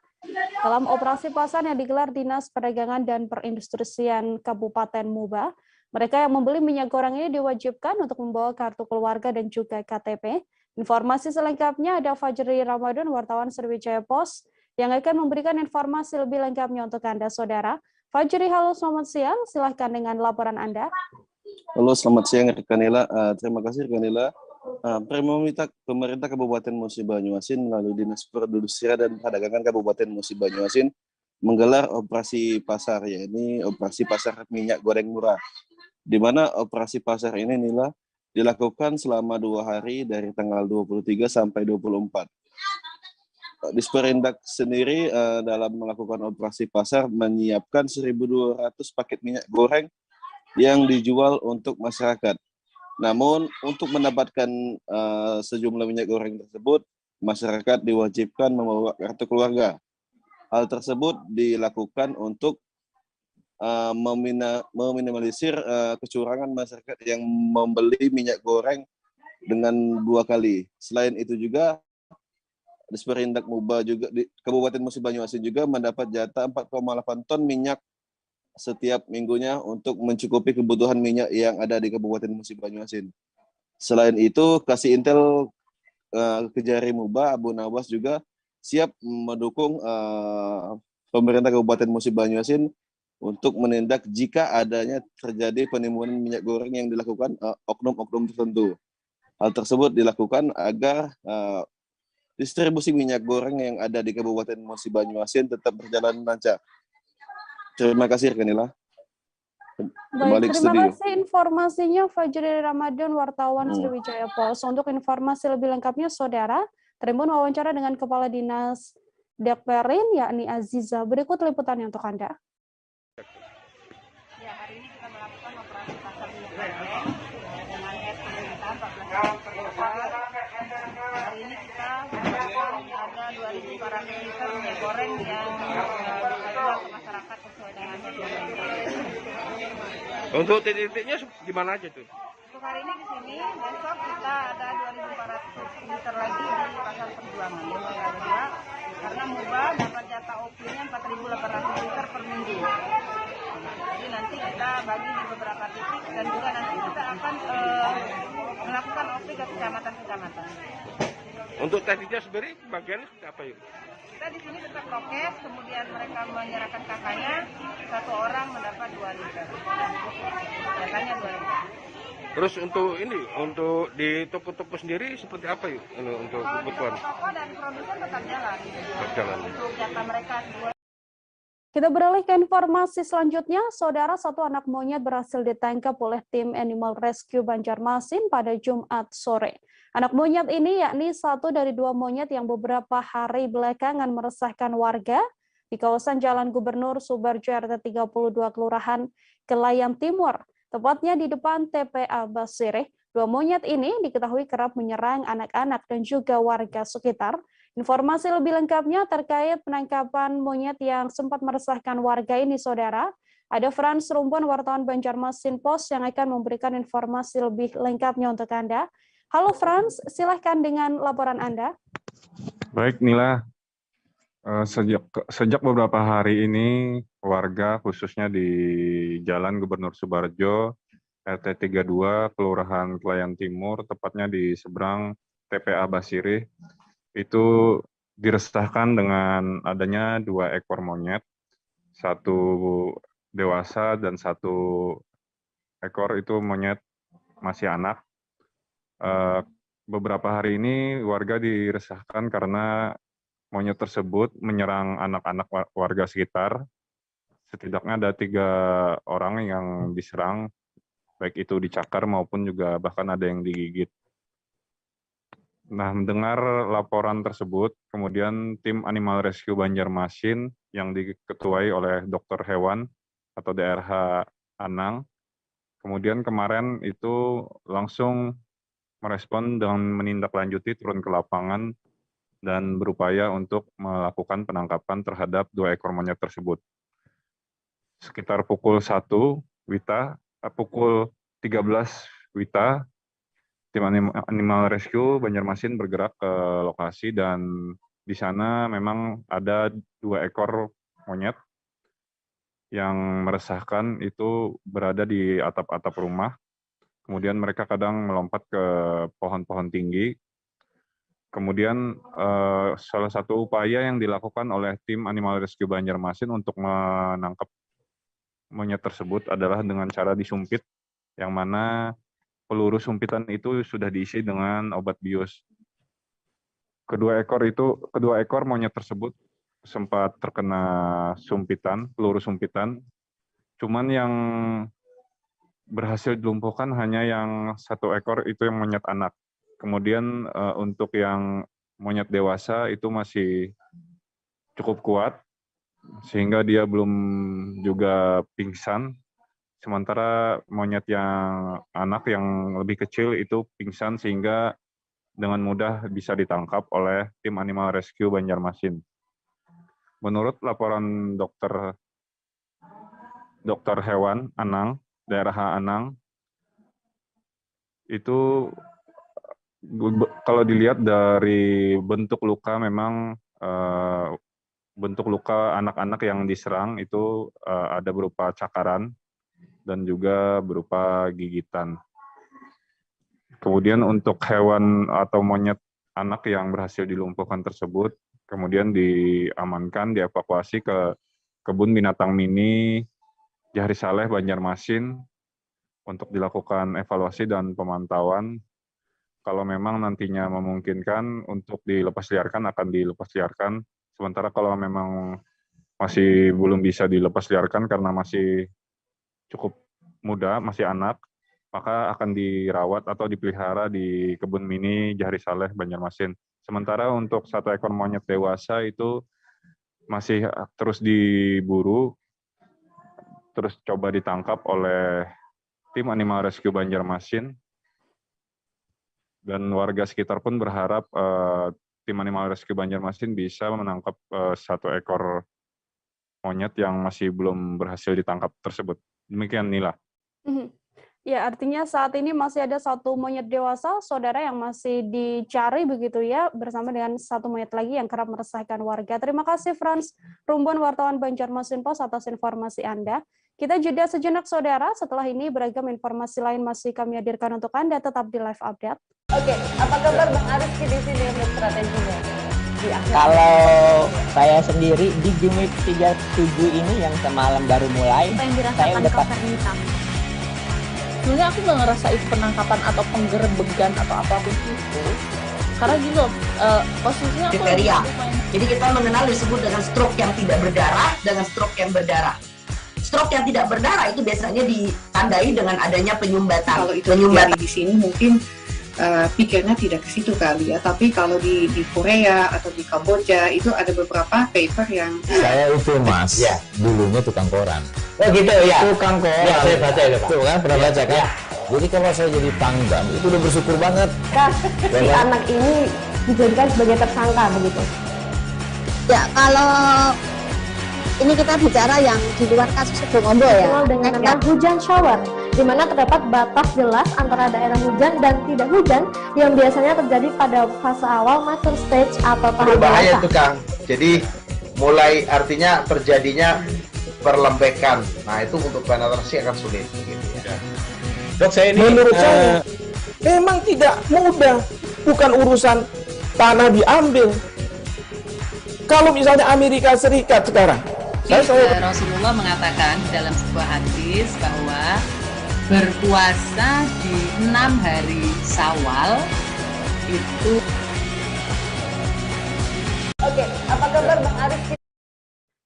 dalam operasi pasar yang digelar Dinas Perdagangan dan Perindustrian Kabupaten Muba. Mereka yang membeli minyak goreng ini diwajibkan untuk membawa kartu keluarga dan juga KTP. Informasi selengkapnya ada Fajri Ramadan, wartawan Sriwijaya Post, yang akan memberikan informasi lebih lengkapnya untuk Anda, saudara. Fajri, halo, selamat siang. Silahkan dengan laporan Anda. Halo, selamat siang Rekanila. Terima kasih Rekanila. Pemerintah Kabupaten Musi Banyuasin melalui Dinas Perindustrian dan Perdagangan Kabupaten Musi Banyuasin menggelar operasi pasar, yakni operasi pasar minyak goreng murah, di mana operasi pasar ini Nila dilakukan selama 2 hari dari tanggal 23 sampai 24. Disperindak sendiri dalam melakukan operasi pasar menyiapkan 1.200 paket minyak goreng yang dijual untuk masyarakat. Namun untuk mendapatkan sejumlah minyak goreng tersebut, masyarakat diwajibkan membawa kartu keluarga. Hal tersebut dilakukan untuk meminimalisir kecurangan masyarakat yang membeli minyak goreng dengan 2 kali. Selain itu juga Disperindak Muba juga di Kabupaten Musi Banyuasin juga mendapat jatah 4,8 ton minyak setiap minggunya untuk mencukupi kebutuhan minyak yang ada di Kabupaten Musi Banyuasin. Selain itu, Kasih Intel Kejari Muba Abu Nawas juga siap mendukung pemerintah Kabupaten Musi Banyuasin untuk menindak jika adanya terjadi penimbunan minyak goreng yang dilakukan oknum-oknum tertentu. Hal tersebut dilakukan agar distribusi minyak goreng yang ada di Kabupaten Musi Banyuasin tetap berjalan lancar. Terima kasih, Rekanila. Baik, terima kasih informasinya Fajri Ramadan, wartawan Sriwijaya Post. Untuk informasi lebih lengkapnya, saudara, Tribun wawancara dengan Kepala Dinas Dakperin, yakni Aziza. Berikut liputannya untuk Anda. Ya, hari ini kita melakukan operasi pasar minyak goreng dengan pemerintah 14 Hari ini kita ada 2.400 liter minyak goreng yang dijual ke masyarakat sesuai dengan pemerintah. Untuk titik-titiknya gimana aja tuh? Untuk hari ini di sini, besok kita ada 2.400 liter lagi di Pasar Perjuangan. Yang kedua, karena Muba dapat jatah OP-nya 4.800 liter per minggu. Jadi nanti kita bagi di beberapa titik dan juga nanti kita akan melakukan OP ke kecamatan-kecamatan. Untuk tekniknya sendiri bagiannya seperti apa yuk? Kita di sini tetap prokes, kemudian mereka menyerahkan kakaknya, 1 orang mendapat 2 liter. Jatahnya 2 liter. Terus untuk di toko-toko sendiri seperti apa yuk? Untuk kebutuhan? Toko dan produsen tetap jalan. Tetap jalan. Untuk jatah mereka. Kita beralih ke informasi selanjutnya. Saudara, 1 anak monyet berhasil ditangkap oleh tim Animal Rescue Banjarmasin pada Jumat sore. Anak monyet ini yakni 1 dari 2 monyet yang beberapa hari belakangan meresahkan warga di kawasan Jalan Gubernur Subarjo RT 32 Kelurahan Kelayan Timur, tepatnya di depan TPA Basirih. 2 monyet ini diketahui kerap menyerang anak-anak dan juga warga sekitar. Informasi lebih lengkapnya terkait penangkapan monyet yang sempat meresahkan warga ini, saudara, ada Frans Rumpun, wartawan Banjarmasin Post, yang akan memberikan informasi lebih lengkapnya untuk Anda. Halo Frans, silahkan dengan laporan Anda. Baik Nila, sejak beberapa hari ini warga khususnya di Jalan Gubernur Subarjo RT 32 Kelurahan Kelayan Timur, tepatnya di seberang TPA Basirih, itu diresahkan dengan adanya 2 ekor monyet, 1 dewasa dan 1 ekor itu monyet masih anak. Beberapa hari ini warga diresahkan karena monyet tersebut menyerang anak-anak warga sekitar. Setidaknya ada 3 orang yang diserang, baik itu dicakar maupun juga bahkan ada yang digigit. Nah, mendengar laporan tersebut, kemudian tim Animal Rescue Banjarmasin yang diketuai oleh dokter hewan atau DRH Anang, kemudian kemarin itu langsung merespon dengan menindaklanjuti turun ke lapangan dan berupaya untuk melakukan penangkapan terhadap 2 ekor monyet tersebut. Sekitar pukul 1 WITA, pukul 13 WITA, tim Animal Rescue Banjarmasin bergerak ke lokasi dan di sana memang ada 2 ekor monyet yang meresahkan itu berada di atap-atap rumah. Kemudian mereka kadang melompat ke pohon-pohon tinggi. Kemudian salah satu upaya yang dilakukan oleh tim Animal Rescue Banjarmasin untuk menangkap monyet tersebut adalah dengan cara disumpit, yang mana peluru sumpitan itu sudah diisi dengan obat bius. Kedua ekor monyet tersebut sempat terkena sumpitan, peluru sumpitan. Cuman yang berhasil dilumpuhkan hanya yang 1 ekor itu yang monyet anak. Kemudian untuk yang monyet dewasa itu masih cukup kuat, sehingga dia belum juga pingsan. Sementara monyet yang anak yang lebih kecil itu pingsan sehingga dengan mudah bisa ditangkap oleh tim Animal Rescue Banjarmasin. Menurut laporan dokter hewan Anang, daerah Anang, itu kalau dilihat dari bentuk luka memang bentuk luka anak-anak yang diserang itu ada berupa cakaran dan juga berupa gigitan. Kemudian untuk hewan atau monyet anak yang berhasil dilumpuhkan tersebut kemudian diamankan, dievakuasi ke kebun binatang mini Jahri Saleh Banjarmasin untuk dilakukan evaluasi dan pemantauan. Kalau memang nantinya memungkinkan untuk dilepasliarkan akan dilepasliarkan. Sementara kalau memang masih belum bisa dilepasliarkan karena masih cukup muda, masih anak, maka akan dirawat atau dipelihara di kebun mini Jahri Saleh Banjarmasin. Sementara untuk 1 ekor monyet dewasa itu masih terus diburu, terus coba ditangkap oleh tim Animal Rescue Banjarmasin. Dan warga sekitar pun berharap tim Animal Rescue Banjarmasin bisa menangkap 1 ekor monyet yang masih belum berhasil ditangkap tersebut. Demikian, Nila. Ya, artinya saat ini masih ada 1 monyet dewasa, saudara, yang masih dicari begitu ya, bersama dengan 1 monyet lagi yang kerap meresahkan warga. Terima kasih Frans Rumbun, wartawan Banjarmasin Post, atas informasi Anda. Kita jeda sejenak, saudara. Setelah ini beragam informasi lain masih kami hadirkan untuk Anda, tetap di Live Update. Oke, apa kabar Bang Arif di sini untuk strateginya? Kalau saya sendiri di Game Week 37 ini yang semalam baru mulai, saya udah pas. Sebenarnya aku nggak ngerasa itu penangkapan atau penggerebegan atau apapun itu. Karena gitu, posisinya aku kriteria. Jadi kita mengenal disebut dengan stroke yang tidak berdarah dengan stroke yang berdarah. Stroke yang tidak berdarah itu biasanya ditandai dengan adanya penyumbatan. Kalau itu terjadi di sini mungkin pikirnya tidak ke situ kali ya, tapi kalau di Korea atau di Kamboja itu ada beberapa paper yang saya itu Mas, ya, dulunya tukang koran. Oh gitu ya. Tukang koran. Ya, saya baca itu Pak. Tuh kan pernah baca kan? Ya. Jadi kalau saya jadi pangdam itu udah bersyukur banget. Si anak ini dijadikan sebagai tersangka begitu. Ya, kalau ini kita bicara yang di luar kasus Bongombo ya. Dengan nama hujan shower, di mana terdapat batas jelas antara daerah hujan dan tidak hujan yang biasanya terjadi pada fase awal mature stage atau tahap berbahaya dewasa. itu Kang. Jadi mulai artinya terjadinya perlembekan. Nah itu untuk penetrasi akan sulit. Gitu ya. Dok, saya ini menurut saya memang tidak mudah. Bukan urusan tanah diambil. Kalau misalnya Amerika Serikat sekarang, Rasulullah mengatakan dalam sebuah hadis bahwa berpuasa di 6 hari Syawal itu. Oke, apa kabar Bang Arif?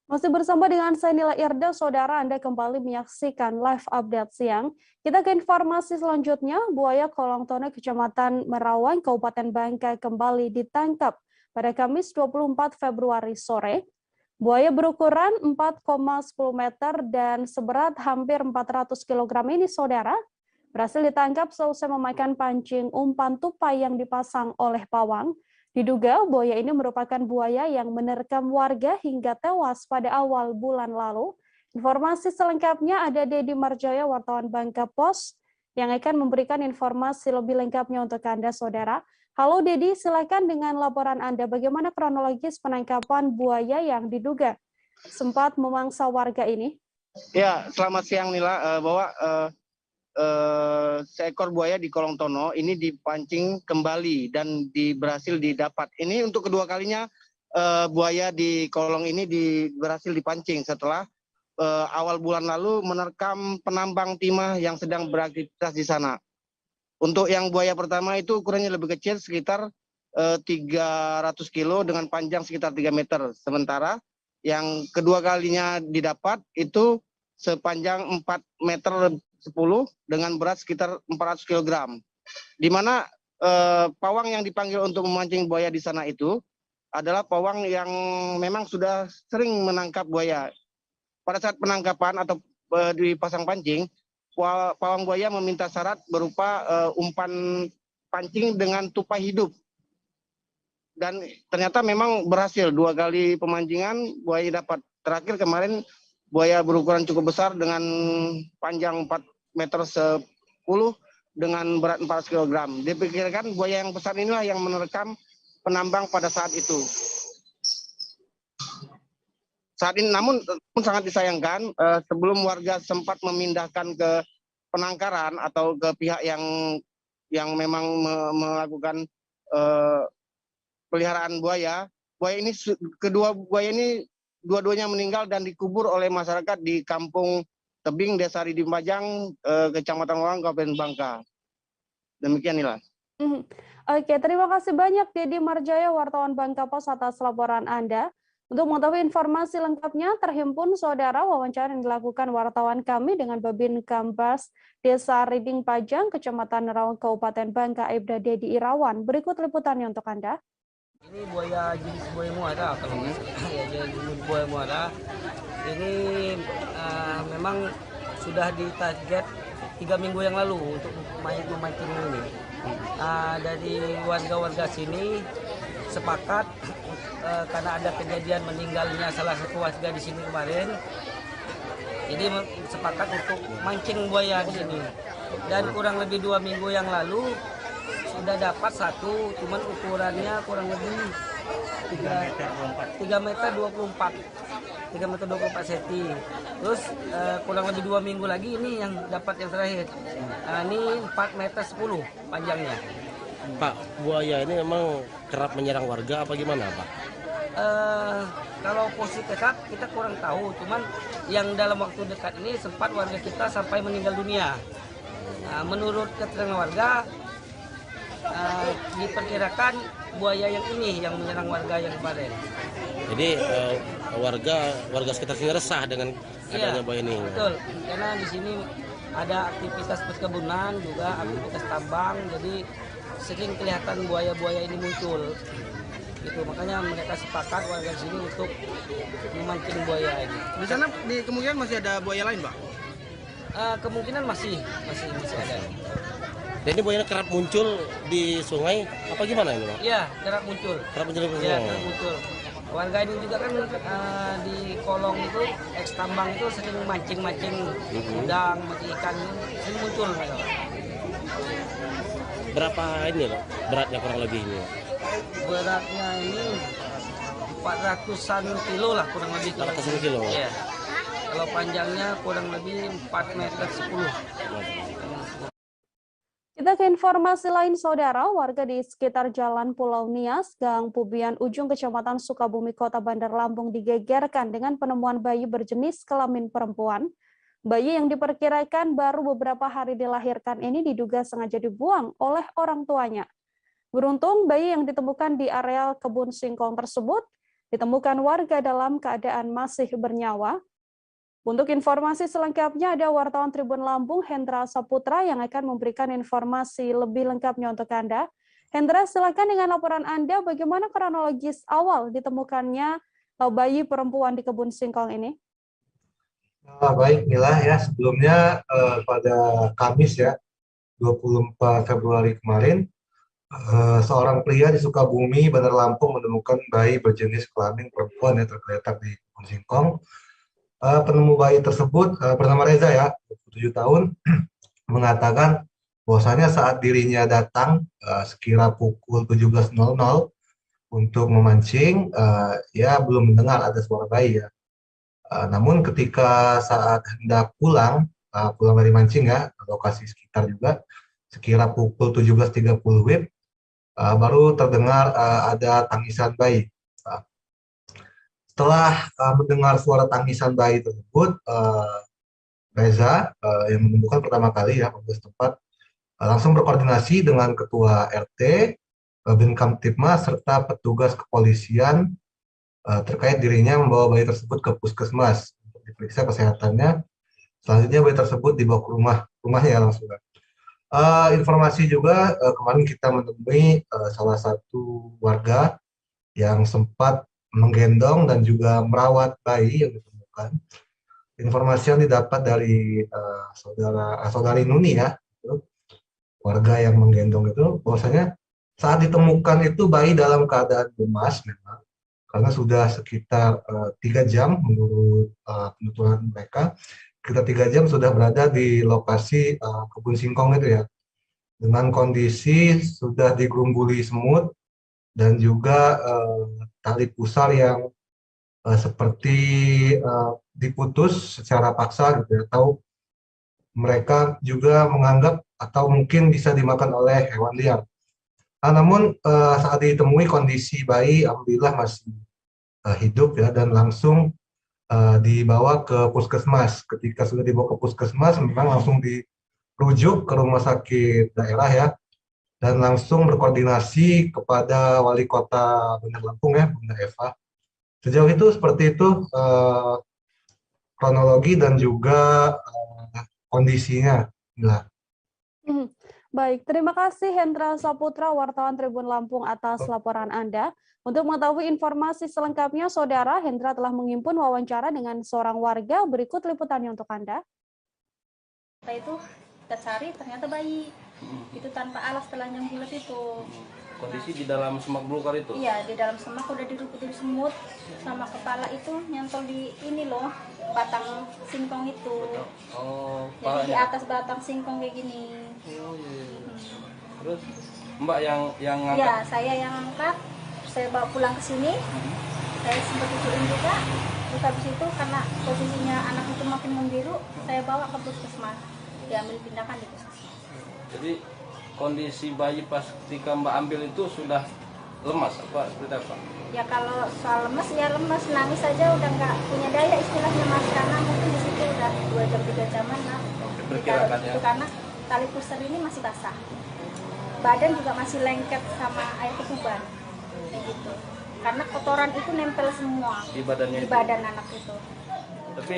Masih bersama dengan saya Nila Irda, saudara, Anda kembali menyaksikan Live Update Siang. Kita ke informasi selanjutnya. Buaya Kolongtono, Kecamatan Merawang, Kabupaten Bangka kembali ditangkap pada Kamis 24 Februari sore. Buaya berukuran 4,10 meter dan seberat hampir 400 kg ini, saudara, berhasil ditangkap seusai memakan pancing umpan tupai yang dipasang oleh pawang Diduga buaya ini merupakan buaya yang menerkam warga hingga tewas pada awal bulan lalu. Informasi selengkapnya ada Dedi Marjaya, wartawan Bangka Pos, yang akan memberikan informasi lebih lengkapnya untuk Anda, Saudara. Halo Dedi, silakan dengan laporan Anda. Bagaimana kronologis penangkapan buaya yang diduga sempat memangsa warga ini? Ya, selamat siang Nila. Bahwa seekor buaya di Kolong Tono ini dipancing kembali dan berhasil didapat. Ini untuk kedua kalinya buaya di kolong ini berhasil dipancing setelah awal bulan lalu menerkam penambang timah yang sedang beraktivitas di sana. Untuk yang buaya pertama itu ukurannya lebih kecil, sekitar 300 kilo dengan panjang sekitar 3 meter. Sementara yang kedua kalinya didapat itu sepanjang 4 meter 10 dengan berat sekitar 400 kg. Di mana pawang yang dipanggil untuk memancing buaya di sana itu adalah pawang yang memang sudah sering menangkap buaya. Pada saat penangkapan atau dipasang pancing, pawang buaya meminta syarat berupa umpan pancing dengan tupai hidup. Dan ternyata memang berhasil, 2 kali pemancingan buaya dapat. Terakhir kemarin buaya berukuran cukup besar dengan panjang 4 meter 10 dengan berat 400 kg. Dipikirkan buaya yang besar inilah yang menerkam penambang pada saat itu. Saat ini namun sangat disayangkan, sebelum warga sempat memindahkan ke penangkaran atau ke pihak yang memang melakukan peliharaan buaya ini kedua buaya ini dua-duanya meninggal dan dikubur oleh masyarakat di Kampung Tebing, Desa Ridimajang, Kecamatan Wang, Kabupaten Bangka. Demikian Nila. Oke, terima kasih banyak Dedi Marjaya, wartawan Bangka Pos atas laporan Anda. Untuk mengetahui informasi lengkapnya, terhimpun Saudara wawancara yang dilakukan wartawan kami dengan Babin Kambas Desa Riding Pajang, Kecamatan Nerawang, Kabupaten Bangka, Aibda Dedi Irawan. Berikut liputannya untuk Anda. Ini buaya jenis buaya muara, kalau ya jenis buaya muara. Ini memang sudah ditarget 3 minggu yang lalu untuk memancing ini. Dari warga-warga sini sepakat karena ada kejadian meninggalnya salah satu warga di sini kemarin, jadi sepakat untuk mancing buaya di sini. Dan kurang lebih 2 minggu yang lalu sudah dapat satu, cuman ukurannya kurang lebih 3 meter 24 cm. Terus kurang lebih 2 minggu lagi ini yang dapat yang terakhir. Ini 4 meter 10 panjangnya. Pak, buaya ini memang kerap menyerang warga apa gimana, Pak? Kalau posisi dekat kita kurang tahu, cuman yang dalam waktu dekat ini sempat warga kita sampai meninggal dunia. Menurut keterangan warga, diperkirakan buaya yang ini yang menyerang warga yang kemarin. Jadi warga sekitar sini resah dengan adanya buaya ini. Betul, karena di sini ada aktivitas perkebunan juga, aktivitas tambang, jadi sering kelihatan buaya-buaya ini muncul. Gitu, makanya mereka sepakat warga di sini untuk memancing buaya ini. Di sana di kemungkinan masih ada buaya lain, Pak? Kemungkinan masih ada. Dan ini buaya kerap muncul di sungai, apa gimana ini, Pak? Iya, kerap muncul. Kerap muncul di sungai? Iya, kerap muncul. Warga ini juga kan di kolong itu, eks tambang itu sering mancing-mancing udang, mancing ikan, sering muncul mereka. Berapa ini, Pak? Beratnya kurang lebih ini? Beratnya ini 400-an kilo lah kurang lebih. 400 kilo? Iya. Kalau panjangnya kurang lebih 4 meter 10. Kita ke informasi lain, Saudara. Warga di sekitar Jalan Pulau Nias, Gang Pubian Ujung, Kecamatan Sukabumi, Kota Bandar Lampung digegerkan dengan penemuan bayi berjenis kelamin perempuan. Bayi yang diperkirakan baru beberapa hari dilahirkan ini diduga sengaja dibuang oleh orang tuanya. Beruntung, bayi yang ditemukan di areal kebun singkong tersebut ditemukan warga dalam keadaan masih bernyawa. Untuk informasi selengkapnya ada wartawan Tribun Lampung Hendra Saputra yang akan memberikan informasi lebih lengkapnya untuk Anda. Hendra, silakan dengan laporan Anda bagaimana kronologis awal ditemukannya bayi perempuan di kebun singkong ini. Baik Mila, ya sebelumnya pada Kamis ya 24 Februari kemarin Seorang pria di Sukabumi, Bandar Lampung menemukan bayi berjenis kelamin perempuan yang tergeletak di kebun singkong. Penemu bayi tersebut bernama Reza ya, 27 tahun, mengatakan bahwasanya saat dirinya datang sekira pukul 17.00 untuk memancing, ia belum mendengar ada suara bayi ya. Namun ketika saat hendak pulang dari mancing ya, lokasi sekitar juga, sekira pukul 17.30 WIB, baru terdengar ada tangisan bayi. Setelah mendengar suara tangisan bayi tersebut, Reza yang menemukan pertama kali ya warga setempat langsung berkoordinasi dengan ketua RT, Binkamtibmas serta petugas kepolisian terkait dirinya membawa bayi tersebut ke puskesmas untuk diperiksa kesehatannya. Selanjutnya bayi tersebut dibawa ke rumahnya ya langsung. Informasi juga kemarin kita menemui salah satu warga yang sempat menggendong dan juga merawat bayi yang ditemukan. Informasi yang didapat dari saudari Nuni ya, warga yang menggendong itu, bahwasanya saat ditemukan itu bayi dalam keadaan lemas memang, karena sudah sekitar 3 jam menurut penuturan mereka. Kita 3 jam sudah berada di lokasi kebun singkong itu ya, dengan kondisi sudah digerumbuli semut dan juga tali pusar yang seperti diputus secara paksa gitu ya, atau mereka juga menganggap atau mungkin bisa dimakan oleh hewan liar. Namun saat ditemui kondisi bayi alhamdulillah masih hidup ya, dan langsung dibawa ke puskesmas. Ketika sudah dibawa ke puskesmas, memang langsung dirujuk ke rumah sakit daerah ya, dan langsung berkoordinasi kepada wali kota Bandar Lampung ya, Bunda Eva. Sejauh itu seperti itu kronologi dan juga kondisinya. Nah. Baik, terima kasih Hendra Saputra, wartawan Tribun Lampung atas laporan Anda. Untuk mengetahui informasi selengkapnya, Saudara, Hendra telah menghimpun wawancara dengan seorang warga. Berikut liputannya untuk Anda. Itu kita cari, ternyata bayi. Itu tanpa alas telanjang bulat itu. Kondisi di dalam semak belukar itu? Iya, di dalam semak udah diruputin semut. Sama kepala itu nyantol di ini loh, batang singkong itu. Oh, jadi di atas batang singkong kayak gini. Oh iya. Terus Mbak yang ngangkat? Iya, saya yang angkat. Saya bawa pulang ke sini, saya sempat cucuin juga. Terus habis itu karena posisinya anak itu makin membiru, saya bawa ke puskesmas, diambil tindakan di puskesmas. Jadi kondisi bayi pas ketika Mbak ambil itu sudah lemas apa seperti apa? Ya kalau soal lemas ya lemas, nangis saja udah nggak punya daya istilahnya mas, karena mungkin di situ udah 2 jam 3 jaman lah. Perkirakan ya. Itu karena tali pusar ini masih basah, badan juga masih lengket sama air ketuban. Gitu. Karena kotoran itu nempel semua di badannya, di badan anak itu. Tapi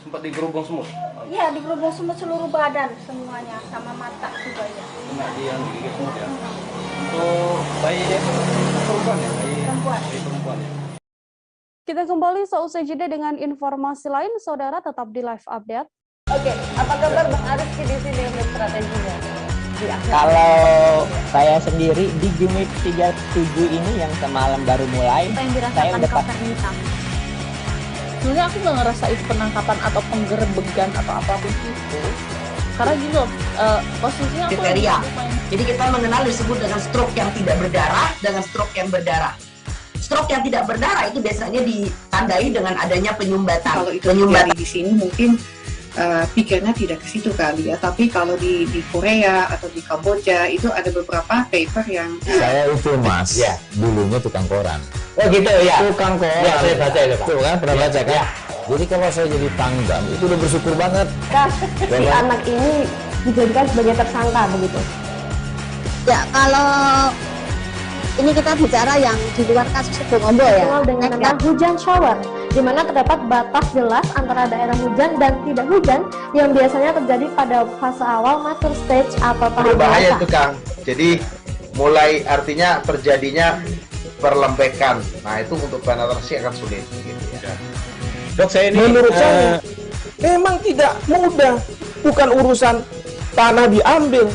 sempat digerubung semut? Iya, digerubung semut seluruh badan semuanya, sama mata juga ya. Kena dia yang digigit semut ya? Untuk bayi perempuan ya? Bayi perempuan ya? Kita kembali seusai jeda dengan informasi lain, Saudara tetap di live update. Oke, apa kabar Bang Ariski di sini untuk strateginya? Kalau saya sendiri di Game Week 37 ini yang semalam baru mulai, saya udah sebenarnya aku nggak ngerasa itu penangkapan atau penggerebegan atau apapun itu, karena gitu posisinya aku kriteria. Jadi kita mengenal disebut dengan stroke yang tidak berdarah dengan stroke yang berdarah. Stroke yang tidak berdarah itu biasanya ditandai dengan adanya penyumbatan. Kalau itu terjadi di sini mungkin pikirnya tidak ke situ kali ya, tapi kalau di Korea atau di Kamboja itu ada beberapa paper yang saya itu mas, ya dulunya tukang koran. Oh gitu ya, tukang koran. Ya saya baca itu Pak. Tuh kan pernah baca kan? Ya. Jadi kalau saya jadi tanggam itu udah bersyukur banget. Si anak ini dijadikan sebagai tersangka begitu. Ya kalau ini kita bicara yang di luar kasus Bongombo ya. Dengan nama hujan shower, di mana terdapat batas jelas antara daerah hujan dan tidak hujan yang biasanya terjadi pada fase awal mature stage atau tahap berbahaya dewasa. itu Kang. Jadi mulai artinya terjadinya perlembekan. Nah itu untuk penetrasi akan sulit. Gitu ya. Dok saya ini menurut saya memang tidak mudah, bukan urusan tanah diambil.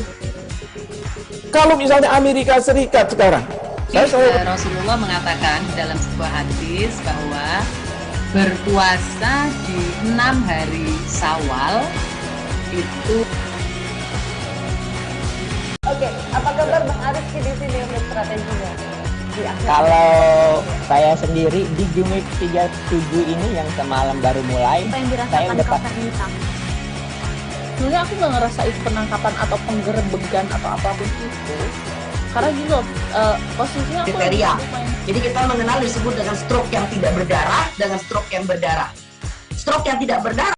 Kalau misalnya Amerika Serikat sekarang, Rasulullah mengatakan dalam sebuah hadis bahwa berpuasa di 6 hari Syawal itu. Oke, apa kabar Bang Ariski di sini untuk strateginya? Kalau saya sendiri di Game Week 37 ini yang semalam baru mulai, saya udah pasti. Sebenarnya aku nggak ngerasain penangkapan atau penggerebegan atau apapun itu. Karena gitu, posisinya aku kriteria. Jadi kita mengenal disebut dengan stroke yang tidak berdarah dengan stroke yang berdarah. Stroke yang tidak berdarah.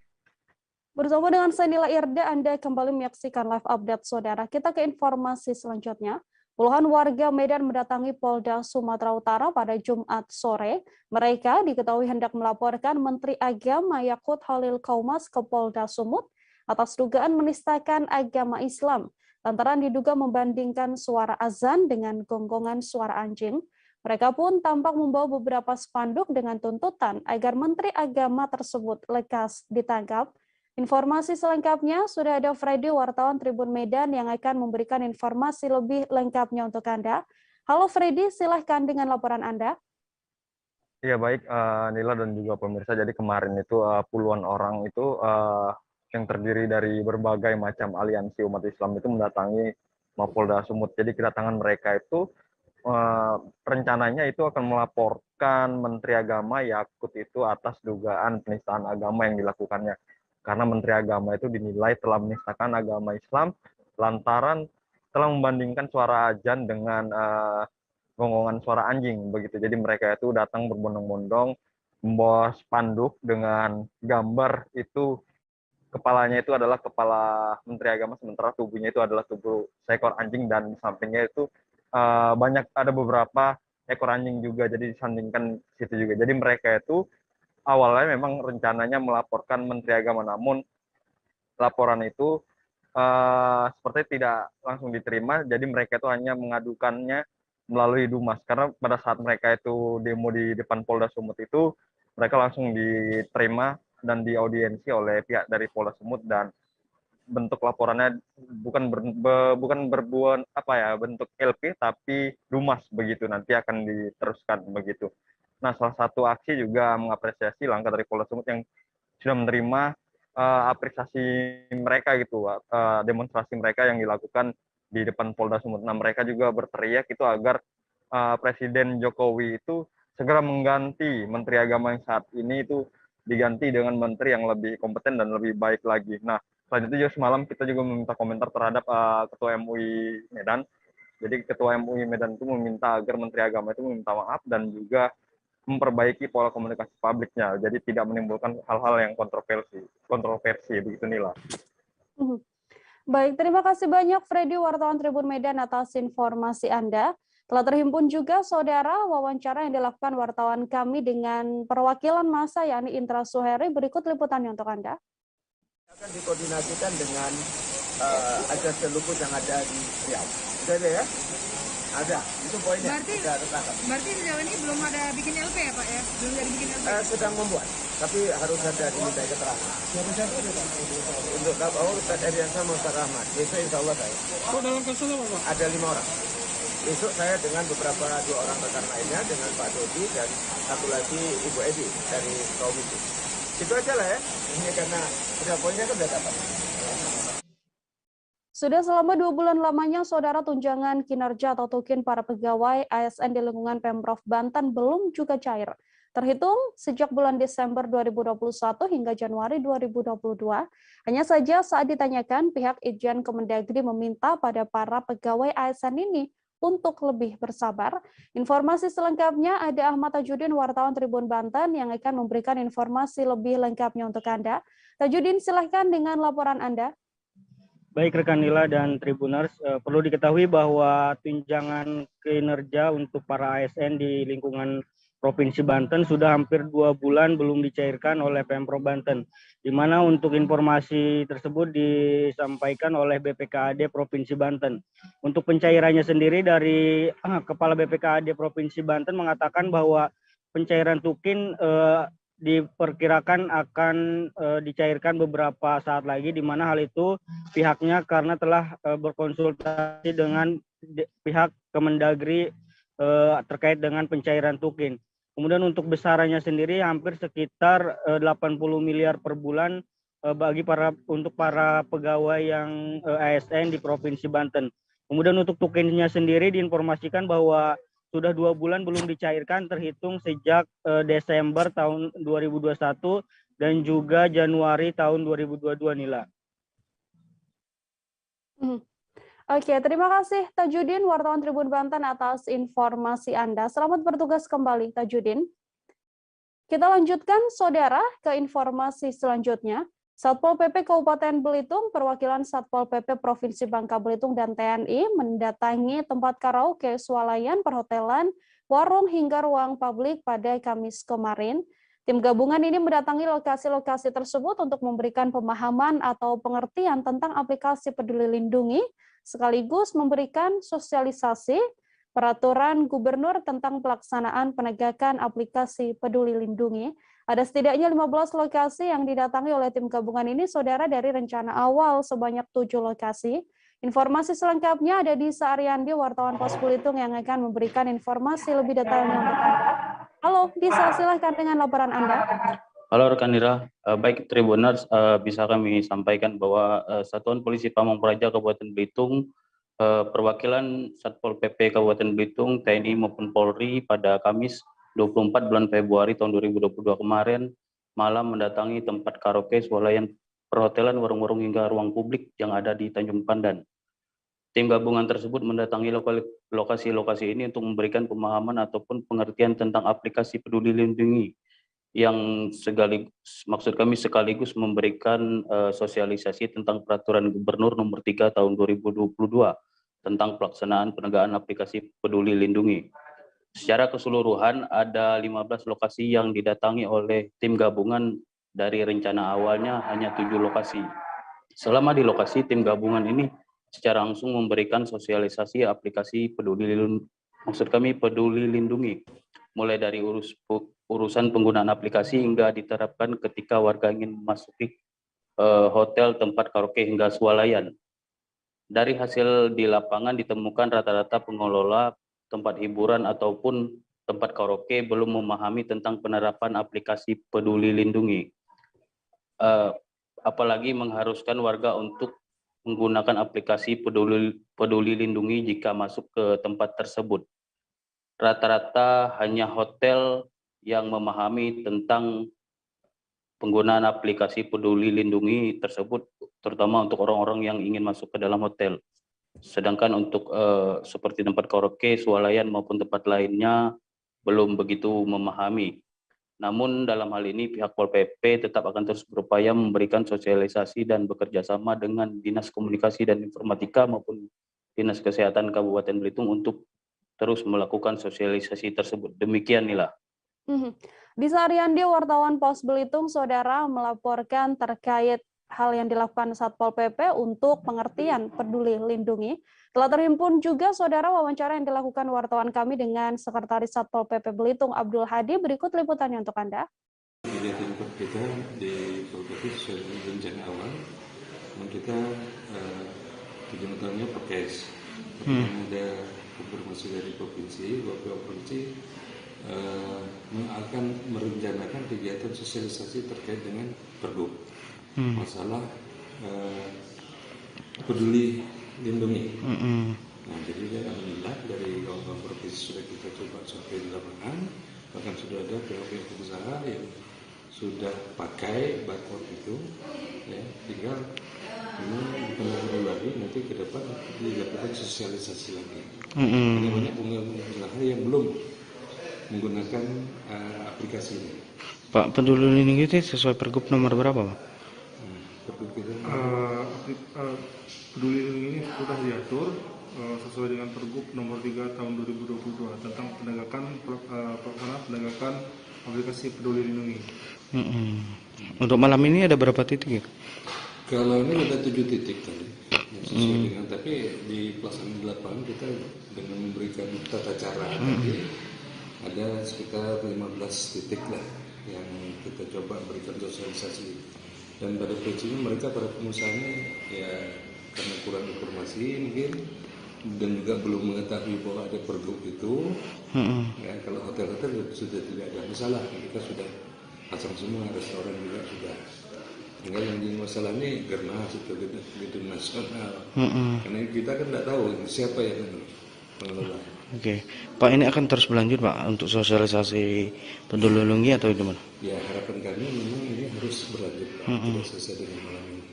Bersama dengan saya Nila Irda, Anda kembali menyaksikan live update saudara. Kita ke informasi selanjutnya. Puluhan warga Medan mendatangi Polda Sumatera Utara pada Jumat sore. Mereka diketahui hendak melaporkan Menteri Agama Yakut Khalil Qaumas ke Polda Sumut atas dugaan menistakan agama Islam, lantaran diduga membandingkan suara azan dengan gonggongan suara anjing. Mereka pun tampak membawa beberapa spanduk dengan tuntutan agar Menteri Agama tersebut lekas ditangkap. Informasi selengkapnya sudah ada Freddy, wartawan Tribun Medan, yang akan memberikan informasi lebih lengkapnya untuk Anda. Halo Freddy, silahkan dengan laporan Anda. Iya baik, Nila dan juga pemirsa. Jadi kemarin itu puluhan orang itu yang terdiri dari berbagai macam aliansi umat Islam itu mendatangi Mapolda Sumut. Jadi kedatangan mereka itu rencananya itu akan melaporkan Menteri Agama Yakut itu atas dugaan penistaan agama yang dilakukannya. Karena Menteri Agama itu dinilai telah menistakan agama Islam lantaran telah membandingkan suara azan dengan gonggongan suara anjing begitu. Jadi mereka itu datang berbondong-bondong membawa spanduk dengan gambar itu, kepalanya itu adalah kepala Menteri Agama, sementara tubuhnya itu adalah tubuh seekor anjing, dan di sampingnya itu banyak ada beberapa ekor anjing juga, jadi disandingkan situ juga. Jadi mereka itu awalnya memang rencananya melaporkan Menteri Agama, namun laporan itu seperti tidak langsung diterima, jadi mereka itu hanya mengadukannya melalui Dumas. Karena pada saat mereka itu demo di depan Polda Sumut itu, mereka langsung diterima dan diaudiensi oleh pihak dari Polda Sumut, dan bentuk laporannya bukan berbuat bentuk LP, tapi Dumas begitu, nanti akan diteruskan begitu. Nah, salah satu aksi juga mengapresiasi langkah dari Polda Sumut yang sudah menerima apresiasi mereka gitu, demonstrasi mereka yang dilakukan di depan Polda Sumut. Nah, mereka juga berteriak itu agar Presiden Jokowi itu segera mengganti Menteri Agama yang saat ini itu diganti dengan menteri yang lebih kompeten dan lebih baik lagi. Nah, selain itu juga semalam kita juga meminta komentar terhadap Ketua MUI Medan. Jadi Ketua MUI Medan itu meminta agar Menteri Agama itu meminta maaf dan juga memperbaiki pola komunikasi publiknya, jadi tidak menimbulkan hal-hal yang kontroversi begitu, Nila. Baik, terima kasih banyak Freddy, wartawan Tribun Medan, atas informasi Anda. Telah terhimpun juga saudara wawancara yang dilakukan wartawan kami dengan perwakilan massa, yakni Intra Suheri. Berikut liputannya untuk Anda. Akan dikoordinasikan dengan agar seluput yang ada di Riau. Sudah ada ya? Ada, itu poinnya. Berarti sejauh ini belum ada bikin LP ya Pak ya? Belum ada bikin LP? Sedang membuat, tapi harus ada diminta keterangan. Siapa-siapa ada Pak? Untuk KPU, Ustadz Eriansa Muhammad Rahmat. Besok insya Allah saya. Oh, dalam kasus apa Pak? Ada 5 orang. Besok saya dengan beberapa 2 orang rekan lainnya, dengan Pak Dodi dan satu lagi Ibu Edi dari kaum itu. Itu aja lah ya. Ini karena sudah poinnya kan sudah dapat. Sudah selama 2 bulan lamanya, saudara, tunjangan kinerja atau tukin para pegawai ASN di lingkungan Pemprov Banten belum juga cair. Terhitung sejak bulan Desember 2021 hingga Januari 2022, hanya saja saat ditanyakan, pihak Itjen Kemendagri meminta pada para pegawai ASN ini untuk lebih bersabar. Informasi selengkapnya ada Ahmad Tajudin, wartawan Tribun Banten, yang akan memberikan informasi lebih lengkapnya untuk Anda. Tajudin, silahkan dengan laporan Anda. Baik rekan Nila dan Tribuners, perlu diketahui bahwa tunjangan kinerja untuk para ASN di lingkungan Provinsi Banten sudah hampir 2 bulan belum dicairkan oleh Pemprov Banten, di mana untuk informasi tersebut disampaikan oleh BPKAD Provinsi Banten. Untuk pencairannya sendiri dari Kepala BPKAD Provinsi Banten mengatakan bahwa pencairan tukin diperkirakan akan dicairkan beberapa saat lagi, di mana hal itu pihaknya karena telah berkonsultasi dengan pihak Kemendagri terkait dengan pencairan tukin. Kemudian untuk besarannya sendiri hampir sekitar 80 miliar per bulan untuk para pegawai yang ASN di Provinsi Banten. Kemudian untuk tukinnya sendiri diinformasikan bahwa sudah 2 bulan belum dicairkan terhitung sejak Desember tahun 2021 dan juga Januari tahun 2022, Nila. Oke, terima kasih Tajudin, wartawan Tribun Banten atas informasi Anda. Selamat bertugas kembali, Tajudin. Kita lanjutkan, Saudara, ke informasi selanjutnya. Satpol PP Kabupaten Belitung, perwakilan Satpol PP Provinsi Bangka Belitung dan TNI mendatangi tempat karaoke, swalayan, perhotelan, warung hingga ruang publik pada Kamis kemarin. Tim gabungan ini mendatangi lokasi-lokasi tersebut untuk memberikan pemahaman atau pengertian tentang aplikasi Peduli Lindungi, sekaligus memberikan sosialisasi peraturan gubernur tentang pelaksanaan penegakan aplikasi Peduli Lindungi. Ada setidaknya 15 lokasi yang didatangi oleh tim gabungan ini, Saudara, dari rencana awal sebanyak 7 lokasi. Informasi selengkapnya ada di Saariandi, wartawan Pos Belitung yang akan memberikan informasi lebih detailnya untuk Anda. Halo, bisa silahkan dengan laporan Anda. Halo rekan Nira, baik Tribuners, bisa kami sampaikan bahwa Satuan Polisi Pamong Praja Kabupaten Belitung, perwakilan Satpol PP Kabupaten Belitung, TNI maupun Polri pada Kamis 24 bulan Februari tahun 2022 kemarin malam mendatangi tempat karaoke, swalayan, perhotelan, warung-warung hingga ruang publik yang ada di Tanjung Pandan. Tim gabungan tersebut mendatangi lokasi-lokasi ini untuk memberikan pemahaman ataupun pengertian tentang aplikasi Peduli Lindungi yang sekaligus memberikan sosialisasi tentang peraturan Gubernur nomor 3 tahun 2022 tentang pelaksanaan penegakan aplikasi Peduli Lindungi. Secara keseluruhan ada 15 lokasi yang didatangi oleh tim gabungan dari rencana awalnya hanya 7 lokasi. Selama di lokasi, tim gabungan ini secara langsung memberikan sosialisasi aplikasi Peduli Lindungi, mulai dari urusan penggunaan aplikasi hingga diterapkan ketika warga ingin memasuki hotel, tempat karaoke hingga swalayan. Dari hasil di lapangan ditemukan rata-rata pengelola tempat hiburan ataupun tempat karaoke belum memahami tentang penerapan aplikasi Peduli Lindungi. Apalagi mengharuskan warga untuk menggunakan aplikasi Peduli Lindungi jika masuk ke tempat tersebut. Rata-rata hanya hotel yang memahami tentang penggunaan aplikasi Peduli Lindungi tersebut, terutama untuk orang-orang yang ingin masuk ke dalam hotel. Sedangkan untuk seperti tempat karaoke, swalayan maupun tempat lainnya belum begitu memahami. Namun dalam hal ini pihak Pol PP tetap akan terus berupaya memberikan sosialisasi dan bekerja sama dengan Dinas Komunikasi dan Informatika maupun Dinas Kesehatan Kabupaten Belitung untuk terus melakukan sosialisasi tersebut. Demikian Nila. Di Saariandi, wartawan Pos Belitung, Saudara, melaporkan terkait hal yang dilakukan Satpol PP untuk pengertian Peduli Lindungi. Telah terhimpun juga, Saudara, wawancara yang dilakukan wartawan kami dengan Sekretaris Satpol PP Belitung, Abdul Hadi. Berikut liputannya untuk Anda. Kegiatan kita di Kabupaten sesuai dengan rencana awal, kita kegiatannya PKS. Ada konfirmasi dari provinsi, bahwa provinsi akan merencanakan kegiatan sosialisasi terkait dengan Pergub. Masalah Peduli Lindungi. Nah, jadi alhamdulillah dari kawan-kawan provinsi sudah kita coba sampai di lapangan, bahkan sudah ada pihak-pihak pengusaha yang sudah pakai barcode itu, ya, tinggal ini bukan lagi nanti ke depan dilakukan sosialisasi lagi. Ada banyak pengusaha yang belum menggunakan aplikasi ini. Pak, Peduli Lindungi itu sesuai Pergub nomor berapa, Pak? Peduli Lindungi ini sudah diatur sesuai dengan Pergub nomor 3 tahun 2022 tentang penegakan aplikasi Peduli Lindungi. Untuk malam ini ada berapa titik ya? Kalau ini ada 7 titik tadi, sesuai dengan, tapi di pelaksanaan di lapangan kita dengan memberikan tata cara tadi ada sekitar 15 titik lah yang kita coba berikan sosialisasi. Dan pada prinsipnya mereka para pengusahanya ya karena kurang informasi mungkin dan juga belum mengetahui bahwa ada pergub itu. Ya, kalau hotel-hotel sudah tidak ada masalah, kita sudah pasang semua, restoran juga sudah. Tinggal yang jadi masalah ini Gernas itu gedung nasional. Karena kita kan tidak tahu siapa yang mengelola. Oke, Pak, ini akan terus berlanjut Pak untuk sosialisasi peduli lindungi atau gimana? Ya, harapan kami memang ini harus berlanjut Pak, tidak selesai dengan malam ini.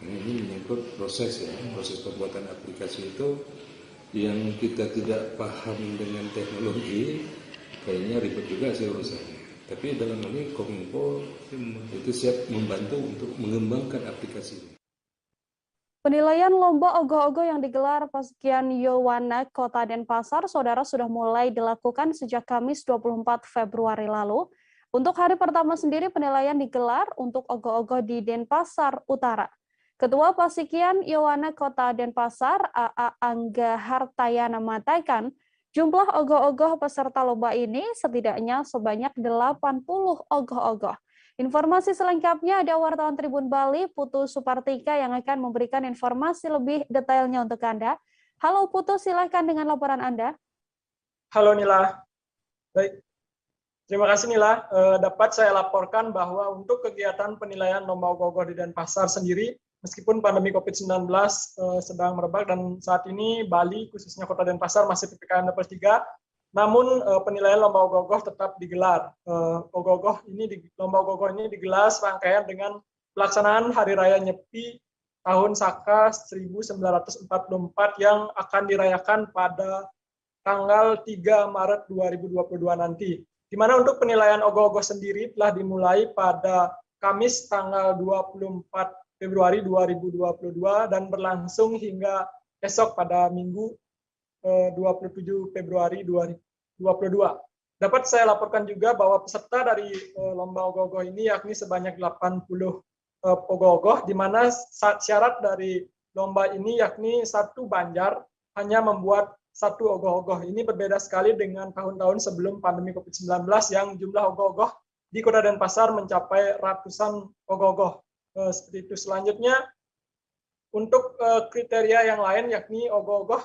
Karena ini menyangkut proses ya, proses pembuatan aplikasi itu yang kita tidak paham dengan teknologi, kayaknya ribet juga sih urusannya. Tapi dalam hal ini Kominfo itu siap membantu untuk mengembangkan aplikasi ini. Penilaian lomba ogoh-ogoh yang digelar Paskian Yowana Kota Denpasar, saudara, sudah mulai dilakukan sejak Kamis 24 Februari lalu. Untuk hari pertama sendiri penilaian digelar untuk ogoh-ogoh di Denpasar Utara. Ketua Paskian Yowana Kota Denpasar, AA Angga Hartayana, mengatakan jumlah ogoh-ogoh peserta lomba ini setidaknya sebanyak 80 ogoh-ogoh. Informasi selengkapnya ada wartawan Tribun Bali, Putu Supartika, yang akan memberikan informasi lebih detailnya untuk Anda. Halo Putu, silahkan dengan laporan Anda. Halo Nila. Baik, terima kasih Nila. Dapat saya laporkan bahwa untuk kegiatan penilaian lomba ogoh-ogoh di Denpasar sendiri, meskipun pandemi COVID-19 sedang merebak dan saat ini Bali, khususnya Kota Denpasar, masih PPKM level 3, namun penilaian lomba ogoh-ogoh tetap digelar. Lomba ogoh-ogoh ini digelar serangkaian dengan pelaksanaan Hari Raya Nyepi tahun Saka 1944 yang akan dirayakan pada tanggal 3 Maret 2022 nanti. Di mana untuk penilaian ogoh-ogoh sendiri telah dimulai pada Kamis tanggal 24 Februari 2022 dan berlangsung hingga esok pada Minggu 27 Februari 2022. Dapat saya laporkan juga bahwa peserta dari lomba ogoh-ogoh ini yakni sebanyak 80 ogoh-ogoh, di mana syarat dari lomba ini yakni satu banjar hanya membuat satu ogoh-ogoh. Ini berbeda sekali dengan tahun-tahun sebelum pandemi COVID-19 yang jumlah ogoh-ogoh di Kota Denpasar mencapai ratusan ogoh-ogoh. Seperti itu. Selanjutnya, untuk kriteria yang lain yakni ogoh-ogoh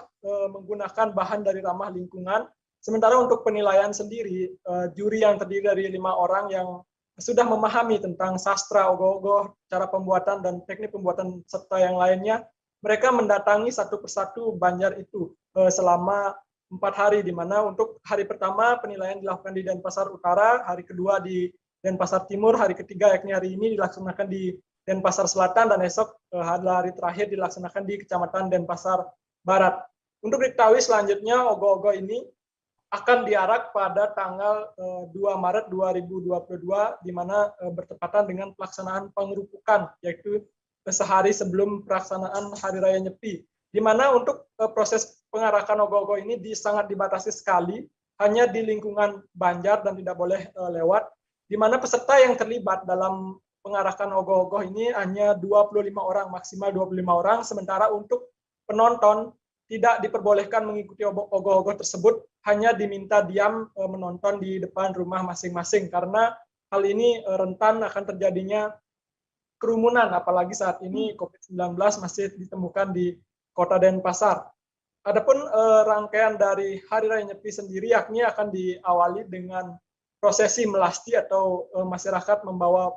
menggunakan bahan dari ramah lingkungan. Sementara untuk penilaian sendiri, juri yang terdiri dari 5 orang yang sudah memahami tentang sastra ogoh-ogoh, cara pembuatan dan teknik pembuatan serta yang lainnya, mereka mendatangi satu persatu banjar itu selama 4 hari, di mana untuk hari pertama penilaian dilakukan di Denpasar Utara, hari kedua di Denpasar Timur, hari ketiga yakni hari ini dilaksanakan di Denpasar Selatan, dan esok hari terakhir dilaksanakan di Kecamatan Denpasar Barat. Untuk diketahui selanjutnya, ogoh-ogoh ini akan diarak pada tanggal 2 Maret 2022, di mana bertepatan dengan pelaksanaan pengerupukan, yaitu sehari sebelum pelaksanaan Hari Raya Nyepi. Di mana untuk proses pengarakan ogoh-ogoh ini sangat dibatasi sekali, hanya di lingkungan banjar dan tidak boleh lewat, di mana peserta yang terlibat dalam pengarakan ogoh-ogoh ini hanya 25 orang, maksimal 25 orang, sementara untuk penonton tidak diperbolehkan mengikuti ogoh-ogoh tersebut, hanya diminta diam menonton di depan rumah masing-masing, karena hal ini rentan akan terjadinya kerumunan, apalagi saat ini COVID-19 masih ditemukan di Kota Denpasar. Adapun rangkaian dari Hari Raya Nyepi sendiri yakni akan diawali dengan prosesi melasti atau masyarakat membawa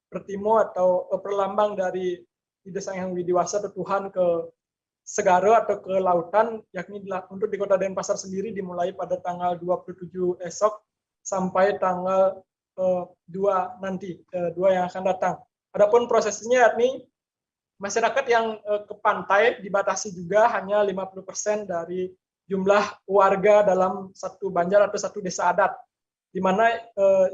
pertimo atau perlambang dari Ide Sang Hyang Widiwasa atau Tuhan ke Segara atau ke lautan, yakni untuk di Kota Denpasar sendiri dimulai pada tanggal 27 esok sampai tanggal 2 nanti, 2 yang akan datang. Adapun prosesnya yakni masyarakat yang ke pantai dibatasi juga hanya 50% dari jumlah warga dalam satu banjar atau satu desa adat, di mana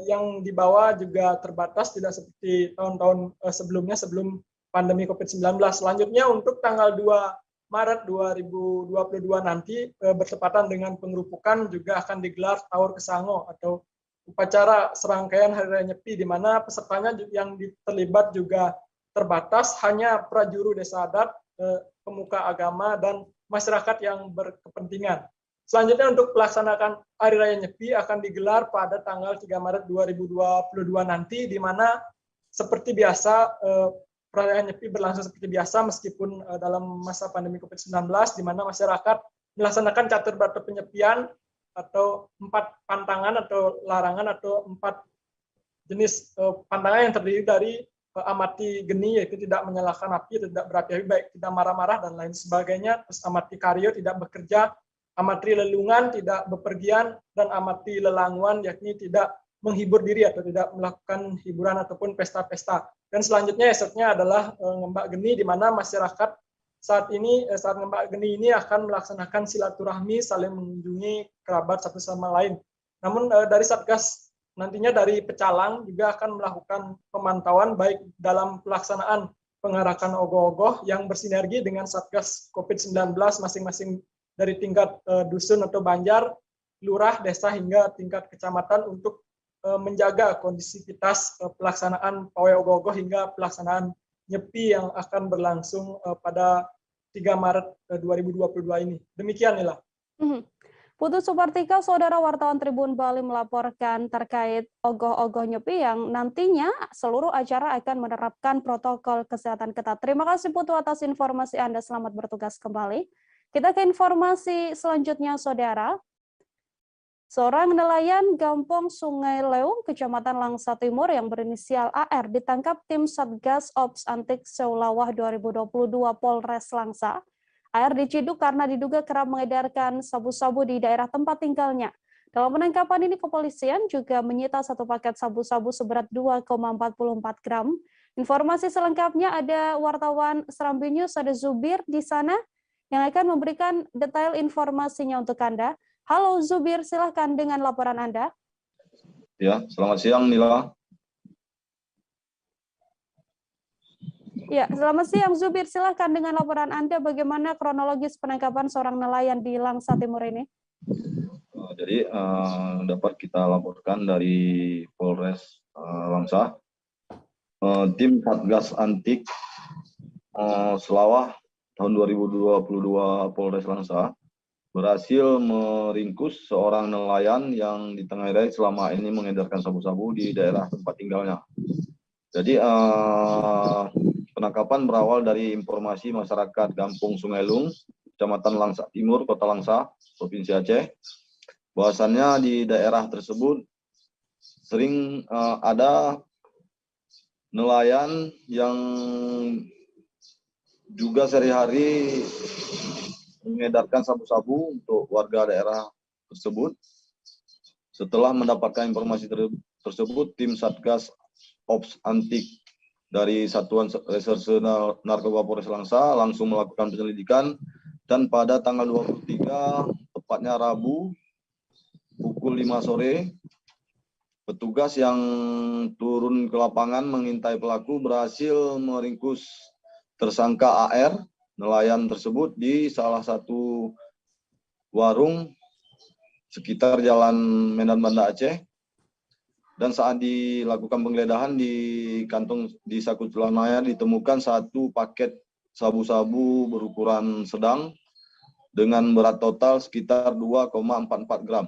yang dibawa juga terbatas, tidak seperti tahun-tahun sebelumnya sebelum pandemi COVID-19. Selanjutnya untuk tanggal 2 Maret 2022 nanti bertepatan dengan pengerupukan juga akan digelar Taur Kesango atau upacara serangkaian Hari Raya Nyepi, di mana pesertanya yang terlibat juga terbatas, hanya prajuru desa adat, pemuka agama, dan masyarakat yang berkepentingan. Selanjutnya untuk pelaksanaan Hari Raya Nyepi akan digelar pada tanggal 3 Maret 2022 nanti, di mana seperti biasa perayaan Nyepi berlangsung seperti biasa meskipun dalam masa pandemi COVID-19, di mana masyarakat melaksanakan catur batu penyepian atau 4 pantangan atau larangan atau 4 jenis pantangan yang terdiri dari amati geni, yaitu tidak menyalakan api, tidak berapi-api, baik tidak marah-marah dan lain sebagainya. Terus amati karyo, tidak bekerja, amati lelungan, tidak bepergian, dan amati lelanguan, yakni tidak menghibur diri atau tidak melakukan hiburan ataupun pesta-pesta. Dan selanjutnya esoknya adalah ngembak geni, di mana masyarakat saat ngembak geni ini akan melaksanakan silaturahmi, saling mengunjungi kerabat satu sama lain. Namun dari Satgas nantinya dari Pecalang juga akan melakukan pemantauan baik dalam pelaksanaan pengarakan ogoh-ogoh yang bersinergi dengan Satgas COVID-19 masing-masing dari tingkat dusun atau banjar, lurah, desa hingga tingkat kecamatan untuk menjaga kondisivitas pelaksanaan pawai ogoh-ogoh hingga pelaksanaan Nyepi yang akan berlangsung pada 3 Maret 2022 ini. Demikian Nila. Putu Supartika, saudara wartawan Tribun Bali melaporkan terkait ogoh-ogoh Nyepi yang nantinya seluruh acara akan menerapkan protokol kesehatan ketat. Terima kasih Putu atas informasi Anda, selamat bertugas kembali. Kita ke informasi selanjutnya, saudara. Seorang nelayan Gampong Sungai Leung, Kecamatan Langsa Timur yang berinisial AR ditangkap tim Satgas Ops Antik Seulawah 2022 Polres Langsa. AR diciduk karena diduga kerap mengedarkan sabu-sabu di daerah tempat tinggalnya. Dalam penangkapan ini, kepolisian juga menyita 1 paket sabu-sabu seberat 2,44 gram. Informasi selengkapnya ada wartawan Serambi News, ada Zubir di sana yang akan memberikan detail informasinya untuk Anda. Halo Zubir, silahkan dengan laporan Anda. Ya, selamat siang Nila. Ya, selamat siang Zubir, silahkan dengan laporan Anda bagaimana kronologis penangkapan seorang nelayan di Langsa Timur ini. Jadi dapat kita laporkan dari Polres Langsa, tim Satgas Antik Selawah tahun 2022 Polres Langsa berhasil meringkus seorang nelayan yang ditengarai selama ini mengedarkan sabu-sabu di daerah tempat tinggalnya. Jadi penangkapan berawal dari informasi masyarakat Gampong Sungai Leung, Kecamatan Langsa Timur, Kota Langsa, Provinsi Aceh, bahwasannya di daerah tersebut sering ada nelayan yang juga sehari-hari mengedarkan sabu-sabu untuk warga daerah tersebut. Setelah mendapatkan informasi tersebut, tim Satgas Ops Antik dari Satuan Reserse Narkoba Polres Langsa langsung melakukan penyelidikan, dan pada tanggal 23, tepatnya Rabu, pukul 5 sore, petugas yang turun ke lapangan mengintai pelaku berhasil meringkus tersangka AR, nelayan tersebut, di salah satu warung sekitar Jalan Medan Banda Aceh. Dan saat dilakukan penggeledahan di kantong di saku celananya ditemukan 1 paket sabu-sabu berukuran sedang dengan berat total sekitar 2,44 gram.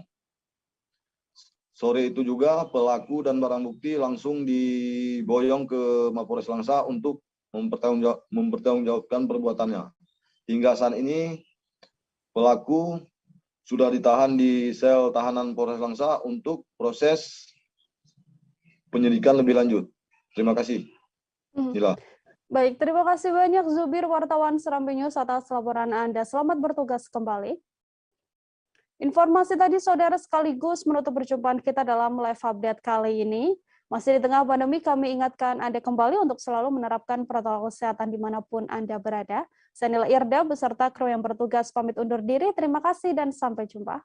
Sore itu juga pelaku dan barang bukti langsung diboyong ke Mapolres Langsa untuk mempertanggungjawabkan perbuatannya. Hingga saat ini pelaku sudah ditahan di sel tahanan Polres Langsa untuk proses penyidikan lebih lanjut. Terima kasih. Nila. Baik, terima kasih banyak Zubir, wartawan Serambi News atas laporan Anda. Selamat bertugas kembali. Informasi tadi saudara sekaligus menutup perjumpaan kita dalam live update kali ini. Masih di tengah pandemi, kami ingatkan Anda kembali untuk selalu menerapkan protokol kesehatan dimanapun Anda berada. Saya Nila Irda beserta kru yang bertugas pamit undur diri. Terima kasih dan sampai jumpa.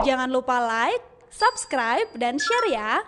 Jangan lupa like, subscribe, dan share ya.